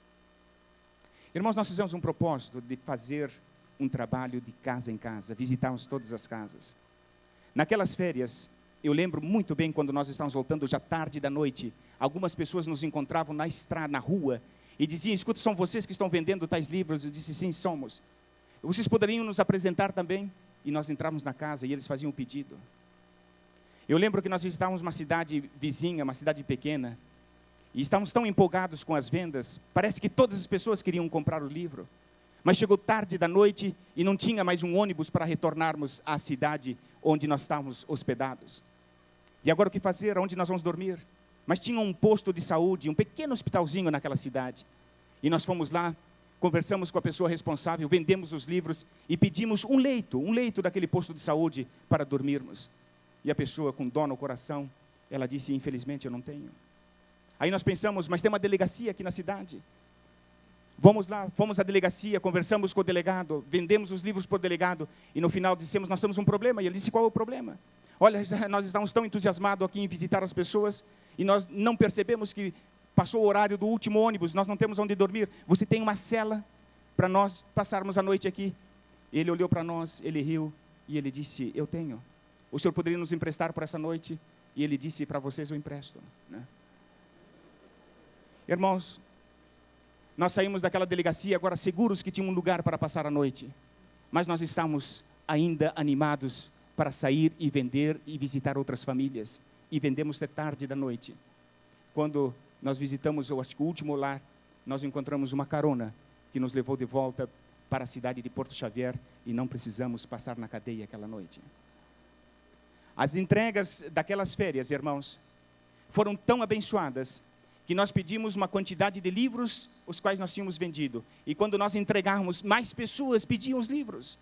Irmãos, nós fizemos um propósito de fazer um trabalho de casa em casa, visitarmos todas as casas. Naquelas férias, eu lembro muito bem quando nós estávamos voltando já tarde da noite, algumas pessoas nos encontravam na estrada, na rua, e diziam: escuta, são vocês que estão vendendo tais livros? Eu disse: sim, somos. Vocês poderiam nos apresentar também? E nós entramos na casa e eles faziam o pedido. Eu lembro que nós visitávamos uma cidade vizinha, uma cidade pequena, e estávamos tão empolgados com as vendas, parece que todas as pessoas queriam comprar o livro. Mas chegou tarde da noite e não tinha mais um ônibus para retornarmos à cidade onde nós estávamos hospedados. E agora o que fazer? Onde nós vamos dormir? Mas tinha um posto de saúde, um pequeno hospitalzinho naquela cidade. E nós fomos lá, conversamos com a pessoa responsável, vendemos os livros e pedimos um leito daquele posto de saúde para dormirmos. E a pessoa, com dó no coração, ela disse: infelizmente eu não tenho. Aí nós pensamos: mas tem uma delegacia aqui na cidade. Vamos lá, fomos à delegacia, conversamos com o delegado, vendemos os livros para o delegado, e no final dissemos: nós temos um problema. E ele disse: qual é o problema? Olha, nós estamos tão entusiasmados aqui em visitar as pessoas, e nós não percebemos que passou o horário do último ônibus, nós não temos onde dormir. Você tem uma cela para nós passarmos a noite aqui? Ele olhou para nós, ele riu, e ele disse: eu tenho. O senhor poderia nos emprestar por essa noite? E ele disse: para vocês eu empresto, né? Irmãos, nós saímos daquela delegacia agora seguros que tinha um lugar para passar a noite, mas nós estamos ainda animados para sair e vender e visitar outras famílias, e vendemos até tarde da noite. Quando nós visitamos, eu acho que o último lar, nós encontramos uma carona que nos levou de volta para a cidade de Porto Xavier, e não precisamos passar na cadeia aquela noite. As entregas daquelas férias, irmãos, foram tão abençoadas que nós pedimos uma quantidade de livros, os quais nós tínhamos vendido. E quando nós entregáramos, mais pessoas pediam os livros.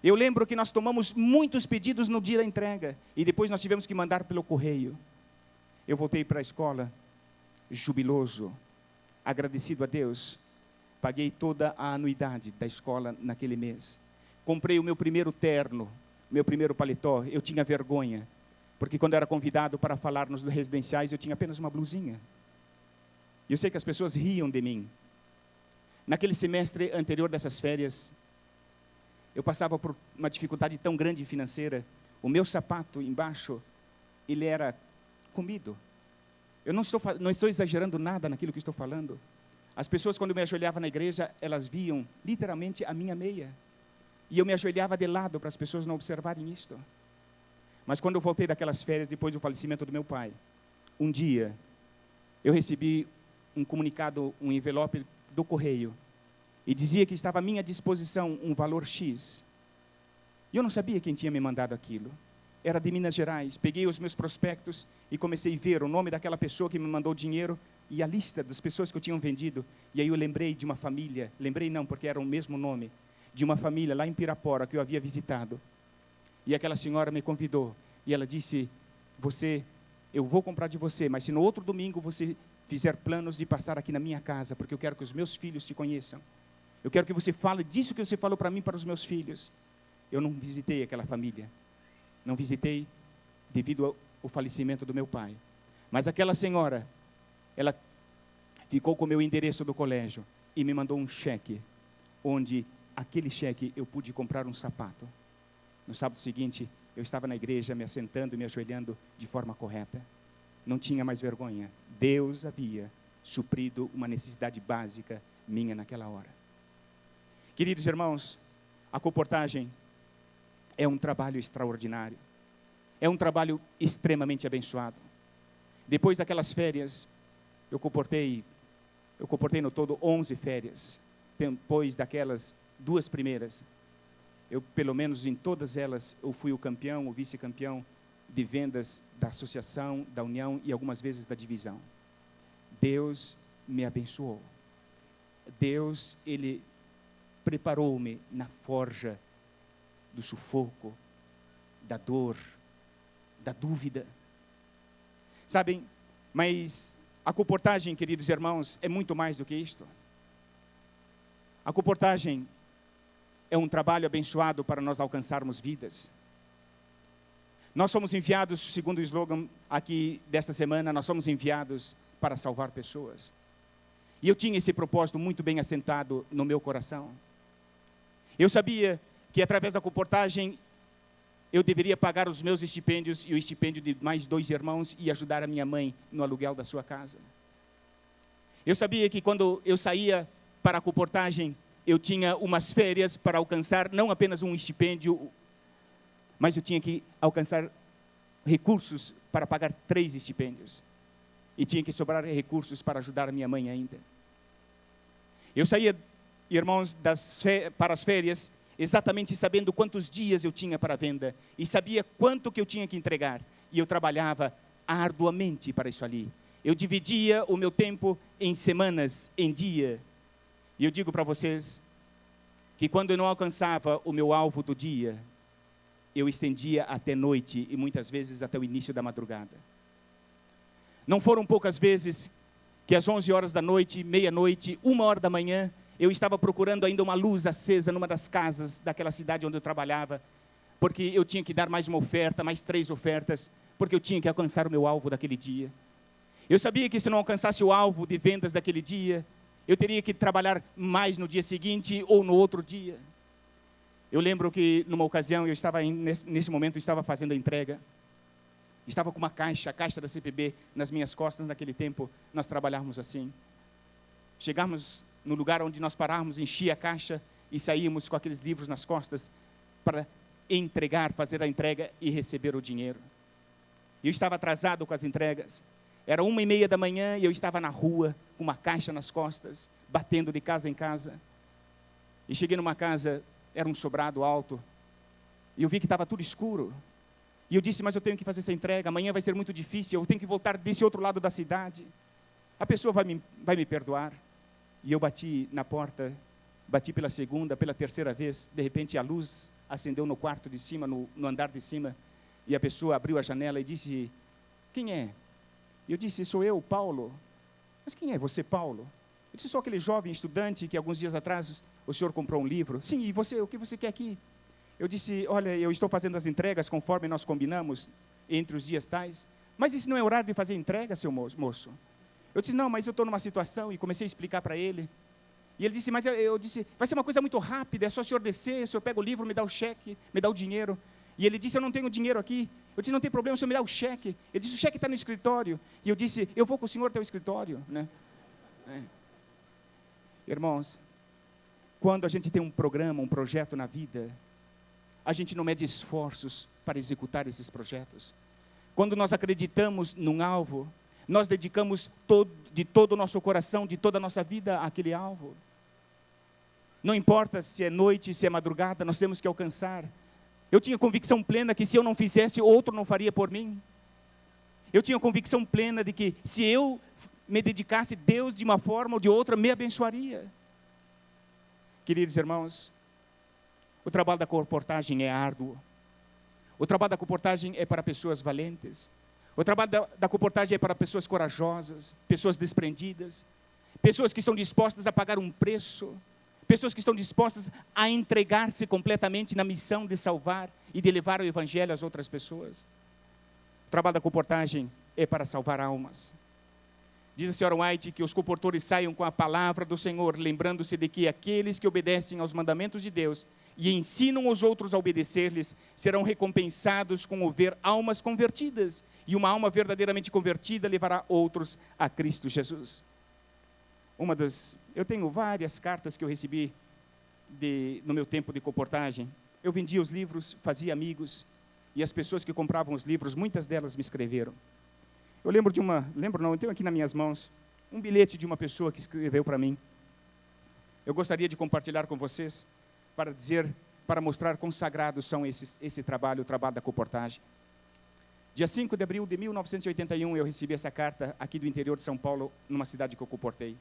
Eu lembro que nós tomamos muitos pedidos no dia da entrega, e depois nós tivemos que mandar pelo correio. Eu voltei para a escola, jubiloso, agradecido a Deus. Paguei toda a anuidade da escola naquele mês. Comprei o meu primeiro terno, meu primeiro paletó. Eu tinha vergonha, porque quando era convidado para falar nos residenciais, eu tinha apenas uma blusinha. E eu sei que as pessoas riam de mim. Naquele semestre anterior dessas férias, eu passava por uma dificuldade tão grande financeira. O meu sapato embaixo, ele era comido. Eu não estou exagerando nada naquilo que estou falando. As pessoas, quando eu me ajoelhava na igreja, elas viam literalmente a minha meia. E eu me ajoelhava de lado para as pessoas não observarem isto. Mas quando eu voltei daquelas férias, depois do falecimento do meu pai, um dia, eu recebi um comunicado, um envelope do correio, e dizia que estava à minha disposição um valor X. E eu não sabia quem tinha me mandado aquilo. Era de Minas Gerais. Peguei os meus prospectos e comecei a ver o nome daquela pessoa que me mandou o dinheiro e a lista das pessoas que eu tinha vendido. E aí eu lembrei de uma família, lembrei não, porque era o mesmo nome, de uma família lá em Pirapora que eu havia visitado. E aquela senhora me convidou. E ela disse, eu vou comprar de você, mas se no outro domingo você fizer planos de passar aqui na minha casa, porque eu quero que os meus filhos te conheçam. Eu quero que você fale disso que você falou para mim, para os meus filhos. Eu não visitei aquela família. Não visitei devido ao falecimento do meu pai. Mas aquela senhora, ela ficou com o meu endereço do colégio e me mandou um cheque, onde aquele cheque eu pude comprar um sapato. No sábado seguinte, eu estava na igreja me assentando e me ajoelhando de forma correta. Não tinha mais vergonha. Deus havia suprido uma necessidade básica minha naquela hora. Queridos irmãos, a comportagem é um trabalho extraordinário. É um trabalho extremamente abençoado. Depois daquelas férias, eu comportei no todo 11 férias. Depois daquelas 2 primeiras, pelo menos em todas elas, eu fui o campeão, o vice-campeão de vendas da associação, da união e algumas vezes da divisão. Deus me abençoou. Deus, Ele preparou-me na forja do sufoco, da dor, da dúvida. Sabem, mas a comportagem, queridos irmãos, é muito mais do que isto. A comportagem é um trabalho abençoado para nós alcançarmos vidas. Nós somos enviados, segundo o slogan aqui desta semana, nós somos enviados para salvar pessoas. E eu tinha esse propósito muito bem assentado no meu coração. Eu sabia que através da comportagem eu deveria pagar os meus estipêndios e o estipêndio de mais 2 irmãos e ajudar a minha mãe no aluguel da sua casa. Eu sabia que quando eu saía para a comportagem, eu tinha umas férias para alcançar não apenas um estipêndio, mas eu tinha que alcançar recursos para pagar 3 estipêndios. E tinha que sobrar recursos para ajudar a minha mãe ainda. Eu saía, irmãos, para as férias, exatamente sabendo quantos dias eu tinha para a venda, e sabia quanto que eu tinha que entregar, e eu trabalhava arduamente para isso ali. Eu dividia o meu tempo em semanas, em dia. E eu digo para vocês que quando eu não alcançava o meu alvo do dia, eu estendia até noite e muitas vezes até o início da madrugada. Não foram poucas vezes que às 11 horas da noite, meia-noite, 1 hora da manhã, eu estava procurando ainda uma luz acesa numa das casas daquela cidade onde eu trabalhava, porque eu tinha que dar mais uma oferta, mais 3 ofertas, porque eu tinha que alcançar o meu alvo daquele dia. Eu sabia que se não alcançasse o alvo de vendas daquele dia, eu teria que trabalhar mais no dia seguinte ou no outro dia. Eu lembro que numa ocasião, eu estava nesse momento, eu estava fazendo a entrega. Estava com uma caixa, a caixa da CPB, nas minhas costas. Naquele tempo, nós trabalhávamos assim. Chegávamos no lugar onde nós parávamos, enchia a caixa e saíamos com aqueles livros nas costas para entregar, fazer a entrega e receber o dinheiro. Eu estava atrasado com as entregas. Era 1h30 da manhã e eu estava na rua, com uma caixa nas costas, batendo de casa em casa. E cheguei numa casa, era um sobrado alto, e eu vi que estava tudo escuro. E eu disse, mas eu tenho que fazer essa entrega, amanhã vai ser muito difícil, eu tenho que voltar desse outro lado da cidade. A pessoa vai me perdoar. E eu bati na porta, bati pela segunda, pela terceira vez, de repente a luz acendeu no quarto de cima, no andar de cima, e a pessoa abriu a janela e disse, quem é? E eu disse, sou eu, Paulo. Mas quem é você, Paulo? Eu disse, sou aquele jovem estudante que alguns dias atrás o senhor comprou um livro. Sim, e você, o que você quer aqui? Eu disse, olha, eu estou fazendo as entregas conforme nós combinamos entre os dias tais. Mas isso não é horário de fazer entrega, seu moço? Eu disse, não, mas eu estou numa situação, e comecei a explicar para ele. E ele disse, mas eu disse, vai ser uma coisa muito rápida, é só o senhor descer, o senhor pega o livro, me dá o cheque, me dá o dinheiro. E ele disse, eu não tenho dinheiro aqui. Eu disse, não tem problema, o senhor me dá o cheque. Ele disse, o cheque está no escritório. E eu disse, eu vou com o senhor até o escritório, né? Irmãos, quando a gente tem um programa, um projeto na vida, a gente não mede esforços para executar esses projetos. Quando nós acreditamos num alvo, nós dedicamos de todo o nosso coração, de toda a nossa vida àquele alvo. Não importa se é noite, se é madrugada, nós temos que alcançar. Eu tinha convicção plena que se eu não fizesse, outro não faria por mim. Eu tinha convicção plena de que se eu me dedicasse, Deus de uma forma ou de outra me abençoaria. Queridos irmãos, o trabalho da comportagem é árduo. O trabalho da comportagem é para pessoas valentes. O trabalho da comportagem é para pessoas corajosas, pessoas desprendidas, pessoas que estão dispostas a pagar um preço, pessoas que estão dispostas a entregar-se completamente na missão de salvar e de levar o evangelho às outras pessoas. O trabalho da comportagem é para salvar almas. Diz a senhora White que os comportores saiam com a palavra do Senhor, lembrando-se de que aqueles que obedecem aos mandamentos de Deus e ensinam os outros a obedecer-lhes, serão recompensados com o ver almas convertidas, e uma alma verdadeiramente convertida levará outros a Cristo Jesus. Eu tenho várias cartas que eu recebi no meu tempo de comportagem. Eu vendia os livros, fazia amigos, e as pessoas que compravam os livros, muitas delas me escreveram. Eu lembro eu tenho aqui nas minhas mãos, um bilhete de uma pessoa que escreveu para mim. Eu gostaria de compartilhar com vocês, para mostrar quão sagrados são esse trabalho, o trabalho da comportagem. Dia 5 de abril de 1981, eu recebi essa carta aqui do interior de São Paulo, numa cidade que eu comportei.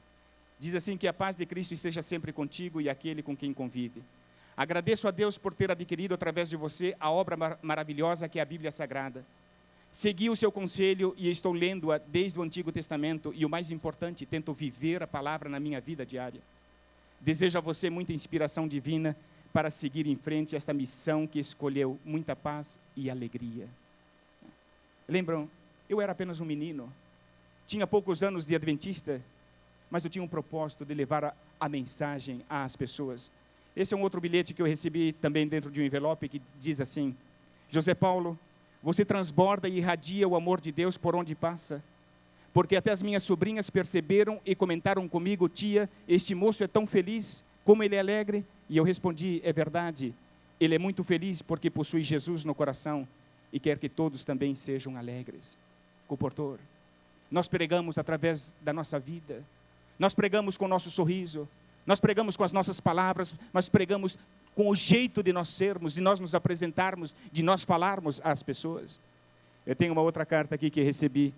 Diz assim: que a paz de Cristo esteja sempre contigo e aquele com quem convive. Agradeço a Deus por ter adquirido através de você a obra maravilhosa que é a Bíblia Sagrada. Segui o seu conselho e estou lendo-a desde o Antigo Testamento e, o mais importante, tento viver a palavra na minha vida diária. Desejo a você muita inspiração divina para seguir em frente esta missão que escolheu, muita paz e alegria. Lembram, eu era apenas um menino, tinha poucos anos de adventista, mas eu tinha um propósito de levar a mensagem às pessoas. Esse é um outro bilhete que eu recebi também dentro de um envelope que diz assim: José Paulo, você transborda e irradia o amor de Deus por onde passa, porque até as minhas sobrinhas perceberam e comentaram comigo: tia, este moço é tão feliz, como ele é alegre. E eu respondi: é verdade, ele é muito feliz porque possui Jesus no coração e quer que todos também sejam alegres. Comportor, nós pregamos através da nossa vida, nós pregamos com o nosso sorriso, nós pregamos com as nossas palavras, nós pregamos com o jeito de nós sermos, de nós nos apresentarmos, de nós falarmos às pessoas. Eu tenho uma outra carta aqui que recebi,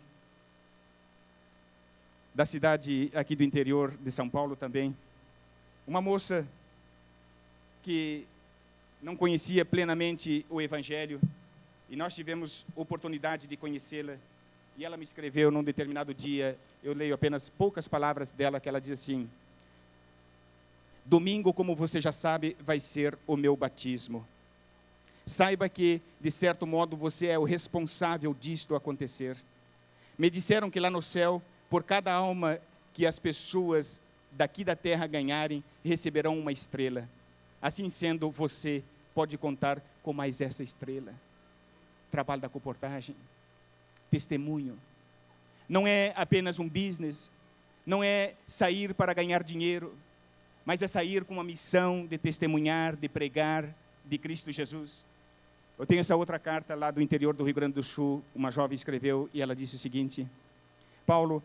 da cidade aqui do interior de São Paulo também. Uma moça que não conhecia plenamente o Evangelho, e nós tivemos oportunidade de conhecê-la, e ela me escreveu num determinado dia, eu leio apenas poucas palavras dela, que ela diz assim: domingo, como você já sabe, vai ser o meu batismo. Saiba que, de certo modo, você é o responsável disto acontecer. Me disseram que lá no céu, por cada alma que as pessoas daqui da terra ganharem, receberão uma estrela. Assim sendo, você pode contar com mais essa estrela. Trabalho da comportagem, testemunho. Não é apenas um business, não é sair para ganhar dinheiro, mas é sair com uma missão de testemunhar, de pregar de Cristo Jesus. Eu tenho essa outra carta lá do interior do Rio Grande do Sul, uma jovem escreveu e ela disse o seguinte: Paulo,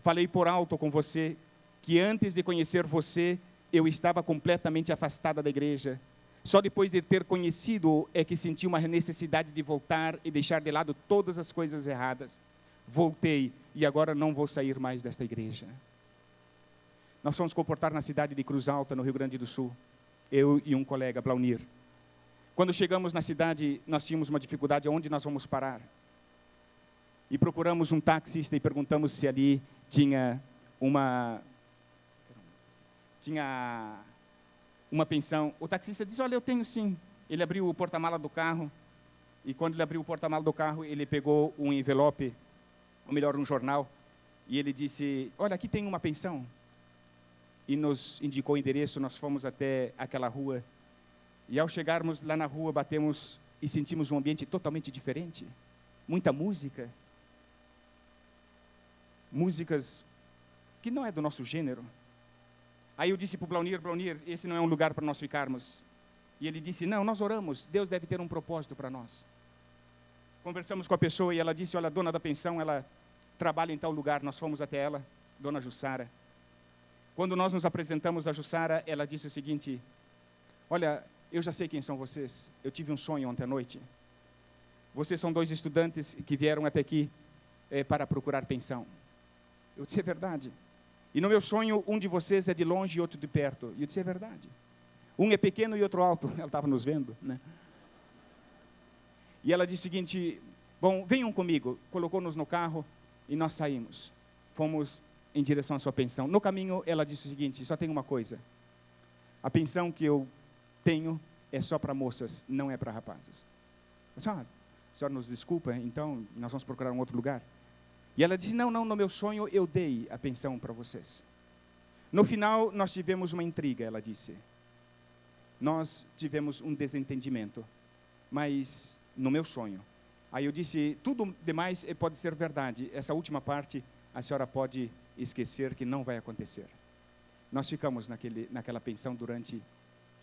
falei por alto com você que antes de conhecer você, eu estava completamente afastada da igreja. Só depois de ter conhecido é que senti uma necessidade de voltar e deixar de lado todas as coisas erradas. Voltei e agora não vou sair mais desta igreja. Nós fomos comportar na cidade de Cruz Alta, no Rio Grande do Sul, eu e um colega, Blaunir. Quando chegamos na cidade, nós tínhamos uma dificuldade: onde nós vamos parar? E procuramos um taxista e perguntamos se ali tinha uma pensão. O taxista disse: olha, eu tenho sim. Ele abriu o porta-mala do carro, e quando ele abriu o porta-mala do carro, ele pegou um envelope, ou melhor, um jornal, e ele disse: olha, aqui tem uma pensão. E nos indicou o endereço. Nós fomos até aquela rua, e ao chegarmos lá na rua, batemos e sentimos um ambiente totalmente diferente. Muita música, músicas que não é do nosso gênero. Aí eu disse para o Blaunir: esse não é um lugar para nós ficarmos. E ele disse: não, nós oramos, Deus deve ter um propósito para nós. Conversamos com a pessoa e ela disse: olha, a dona da pensão, ela trabalha em tal lugar. Nós fomos até ela, dona Jussara. Quando nós nos apresentamos a Jussara, ela disse o seguinte: olha, eu já sei quem são vocês, eu tive um sonho ontem à noite. Vocês são 2 estudantes que vieram até aqui para procurar pensão. Eu disse: é verdade. E no meu sonho, um de vocês é de longe e outro de perto. E eu disse: é verdade. Um é pequeno e outro alto. Ela estava nos vendo, né? E ela disse o seguinte: bom, venham comigo. Colocou-nos no carro e nós saímos. Fomos em direção à sua pensão. No caminho, ela disse o seguinte: só tem uma coisa. A pensão que eu tenho é só para moças, não é para rapazes. Eu disse: a senhora nos desculpa, então nós vamos procurar um outro lugar. E ela disse: não, no meu sonho eu dei a pensão para vocês. No final, nós tivemos uma intriga, ela disse. Nós tivemos um desentendimento, mas no meu sonho. Aí eu disse: tudo demais pode ser verdade, essa última parte a senhora pode esquecer que não vai acontecer. Nós ficamos naquela pensão durante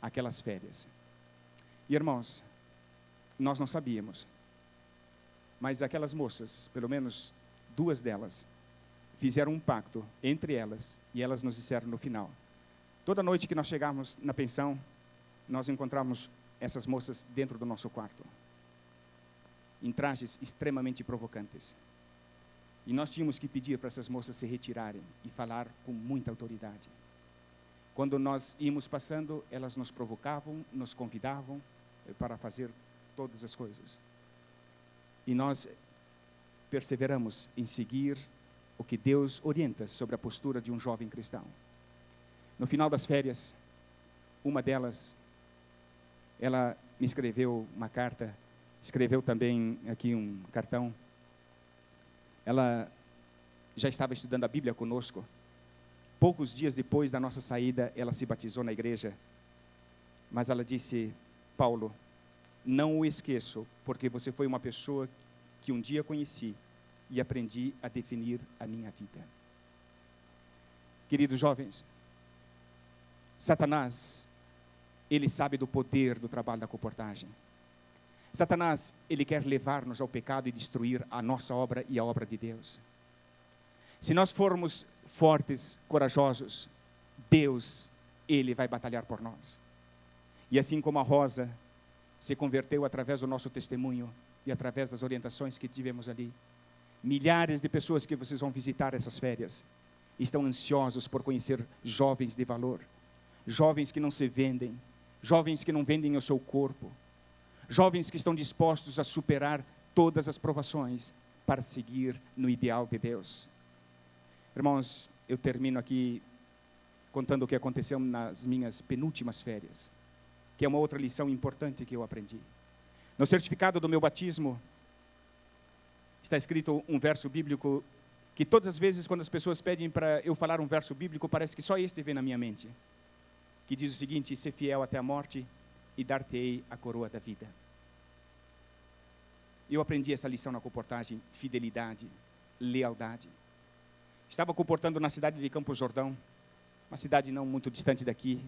aquelas férias. E irmãos, nós não sabíamos, mas aquelas moças, pelo menos 2 delas, fizeram um pacto entre elas, e elas nos disseram no final. Toda noite que nós chegávamos na pensão, nós encontramos essas moças dentro do nosso quarto, em trajes extremamente provocantes. E nós tínhamos que pedir para essas moças se retirarem e falar com muita autoridade. Quando nós íamos passando, elas nos provocavam, nos convidavam para fazer todas as coisas. E nós perseveramos em seguir o que Deus orienta sobre a postura de um jovem cristão. No final das férias, uma delas, ela me escreveu uma carta, escreveu também aqui um cartão. Ela já estava estudando a Bíblia conosco. Poucos dias depois da nossa saída, ela se batizou na igreja. Mas ela disse: Paulo, não o esqueço, porque você foi uma pessoa que um dia conheci e aprendi a definir a minha vida. Queridos jovens, Satanás, ele sabe do poder do trabalho da comportagem. Satanás, ele quer levar-nos ao pecado e destruir a nossa obra e a obra de Deus. Se nós formos fortes, corajosos, Deus, ele vai batalhar por nós. E assim como a Rosa se converteu através do nosso testemunho e através das orientações que tivemos ali, milhares de pessoas que vocês vão visitar essas férias estão ansiosos por conhecer jovens de valor, jovens que não se vendem, jovens que não vendem o seu corpo, jovens que estão dispostos a superar todas as provações para seguir no ideal de Deus. Irmãos, eu termino aqui contando o que aconteceu nas minhas penúltimas férias, que é uma outra lição importante que eu aprendi. No certificado do meu batismo, está escrito um verso bíblico que todas as vezes quando as pessoas pedem para eu falar um verso bíblico, parece que só este vem na minha mente, que diz o seguinte: ser fiel até a morte e dar-te-ei a coroa da vida. Eu aprendi essa lição na comportagem: fidelidade, lealdade. Estava comportando na cidade de Campos Jordão, uma cidade não muito distante daqui,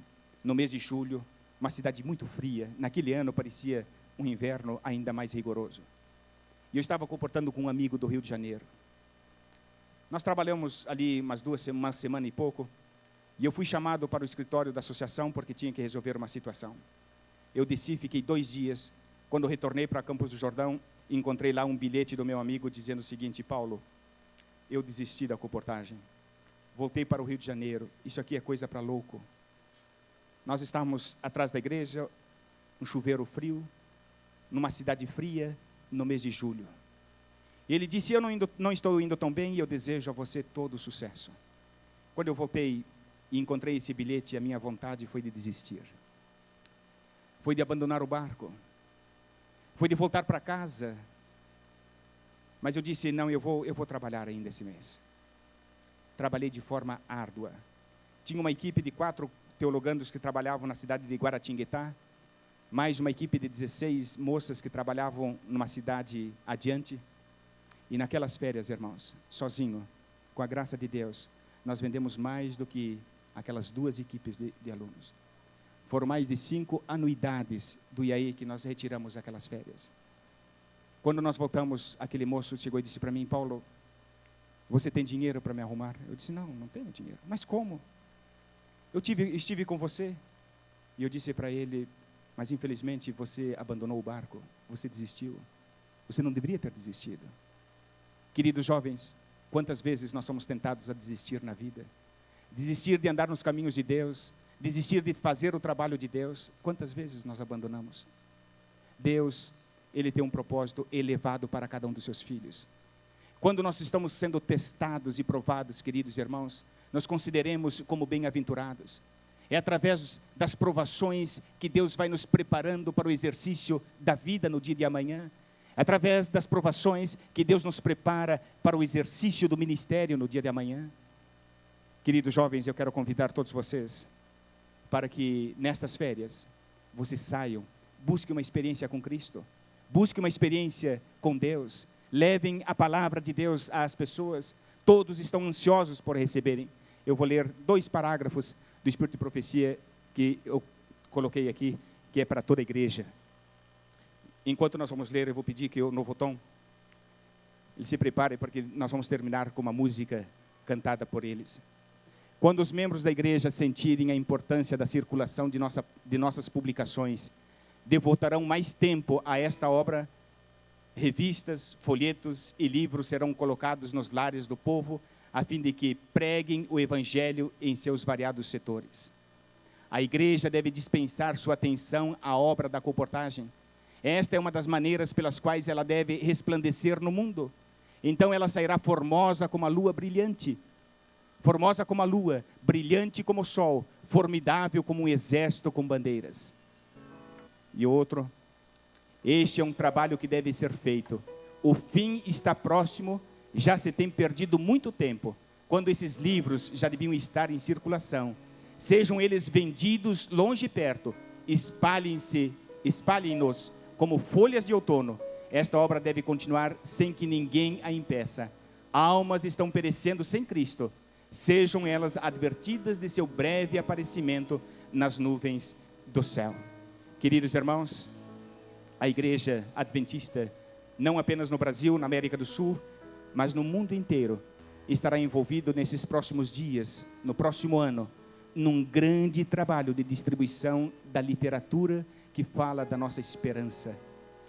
no mês de julho, uma cidade muito fria. Naquele ano parecia um inverno ainda mais rigoroso. E eu estava comportando com um amigo do Rio de Janeiro. Nós trabalhamos ali uma semana e pouco, e eu fui chamado para o escritório da associação porque tinha que resolver uma situação. Eu desci, fiquei 2 dias. Quando retornei para Campos do Jordão, encontrei lá um bilhete do meu amigo dizendo o seguinte: Paulo, eu desisti da comportagem, voltei para o Rio de Janeiro, isso aqui é coisa para louco. Nós estávamos atrás da igreja, um chuveiro frio, numa cidade fria, no mês de julho. E ele disse: eu não estou indo tão bem e eu desejo a você todo o sucesso. Quando eu voltei e encontrei esse bilhete, a minha vontade foi de desistir. Foi de abandonar o barco. Foi de voltar para casa. Mas eu disse: não, eu vou trabalhar ainda esse mês. Trabalhei de forma árdua. Tinha uma equipe de 4 teologandos que trabalhavam na cidade de Guaratinguetá, mais uma equipe de 16 moças que trabalhavam numa cidade adiante. E naquelas férias, irmãos, sozinho, com a graça de Deus, nós vendemos mais do que aquelas 2 equipes de alunos. Foram mais de 5 anuidades do IAE que nós retiramos aquelas férias. Quando nós voltamos, aquele moço chegou e disse para mim: Paulo, você tem dinheiro para me arrumar? Eu disse: não tenho dinheiro. Mas como? Eu estive com você. E eu disse para ele: mas infelizmente você abandonou o barco, você desistiu. Você não deveria ter desistido. Queridos jovens, quantas vezes nós somos tentados a desistir na vida? Desistir de andar nos caminhos de Deus, desistir de fazer o trabalho de Deus. Quantas vezes nós abandonamos? Deus, Ele tem um propósito elevado para cada um dos seus filhos. Quando nós estamos sendo testados e provados, queridos irmãos, nós consideremos como bem-aventurados. É através das provações que Deus vai nos preparando para o exercício da vida no dia de amanhã. É através das provações que Deus nos prepara para o exercício do ministério no dia de amanhã. Queridos jovens, eu quero convidar todos vocês para que nestas férias vocês saiam, busquem uma experiência com Cristo, busquem uma experiência com Deus, levem a palavra de Deus às pessoas. Todos estão ansiosos por receberem. Eu vou ler 2 parágrafos do Espírito de Profecia que eu coloquei aqui, que é para toda a igreja. Enquanto nós vamos ler, eu vou pedir que o Novo Tom, ele se prepare, porque nós vamos terminar com uma música cantada por eles. Quando os membros da igreja sentirem a importância da circulação de nossas publicações, devotarão mais tempo a esta obra. Revistas, folhetos e livros serão colocados nos lares do povo, a fim de que preguem o evangelho em seus variados setores. A igreja deve dispensar sua atenção à obra da colportagem. Esta é uma das maneiras pelas quais ela deve resplandecer no mundo. Então ela sairá formosa como a lua brilhante. Formosa como a lua, brilhante como o sol, formidável como um exército com bandeiras. E outro, este é um trabalho que deve ser feito. O fim está próximo, já se tem perdido muito tempo, quando esses livros já deviam estar em circulação. Sejam eles vendidos longe e perto, espalhem-nos como folhas de outono. Esta obra deve continuar sem que ninguém a impeça. Almas estão perecendo sem Cristo. Sejam elas advertidas de seu breve aparecimento nas nuvens do céu. Queridos irmãos, a igreja adventista, não apenas no Brasil, na América do Sul, mas no mundo inteiro, estará envolvido nesses próximos dias, no próximo ano, num grande trabalho de distribuição da literatura que fala da nossa esperança.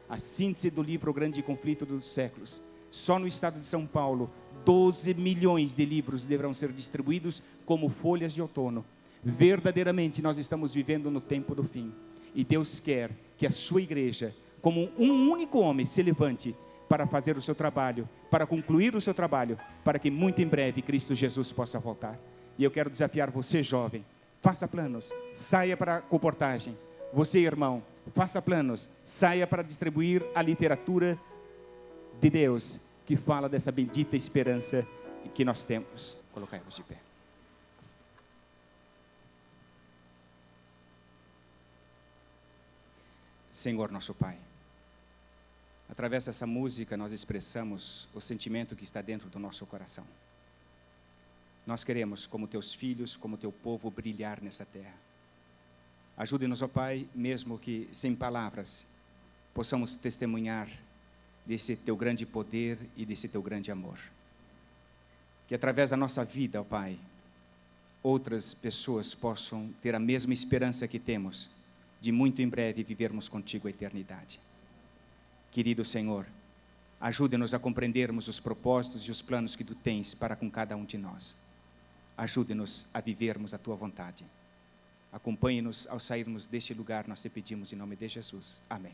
A síntese do livro O Grande Conflito dos Séculos. Só no estado de São Paulo, 12 milhões de livros deverão ser distribuídos como folhas de outono. Verdadeiramente nós estamos vivendo no tempo do fim. E Deus quer que a sua igreja, como um único homem, se levante para fazer o seu trabalho, para concluir o seu trabalho, para que muito em breve Cristo Jesus possa voltar. E eu quero desafiar você, jovem, faça planos, saia para a colportagem. Você, irmão, faça planos, saia para distribuir a literatura de Deus, que fala dessa bendita esperança que nós temos. Colocai-vos de pé. Senhor nosso Pai, através dessa música nós expressamos o sentimento que está dentro do nosso coração. Nós queremos, como teus filhos, como teu povo, brilhar nessa terra. Ajude-nos, ó Pai, mesmo que sem palavras, possamos testemunhar desse teu grande poder e desse teu grande amor. Que através da nossa vida, ó Pai, outras pessoas possam ter a mesma esperança que temos, de muito em breve vivermos contigo a eternidade. Querido Senhor, ajude-nos a compreendermos os propósitos e os planos que Tu tens para com cada um de nós. Ajude-nos a vivermos a Tua vontade. Acompanhe-nos ao sairmos deste lugar, nós te pedimos em nome de Jesus. Amém.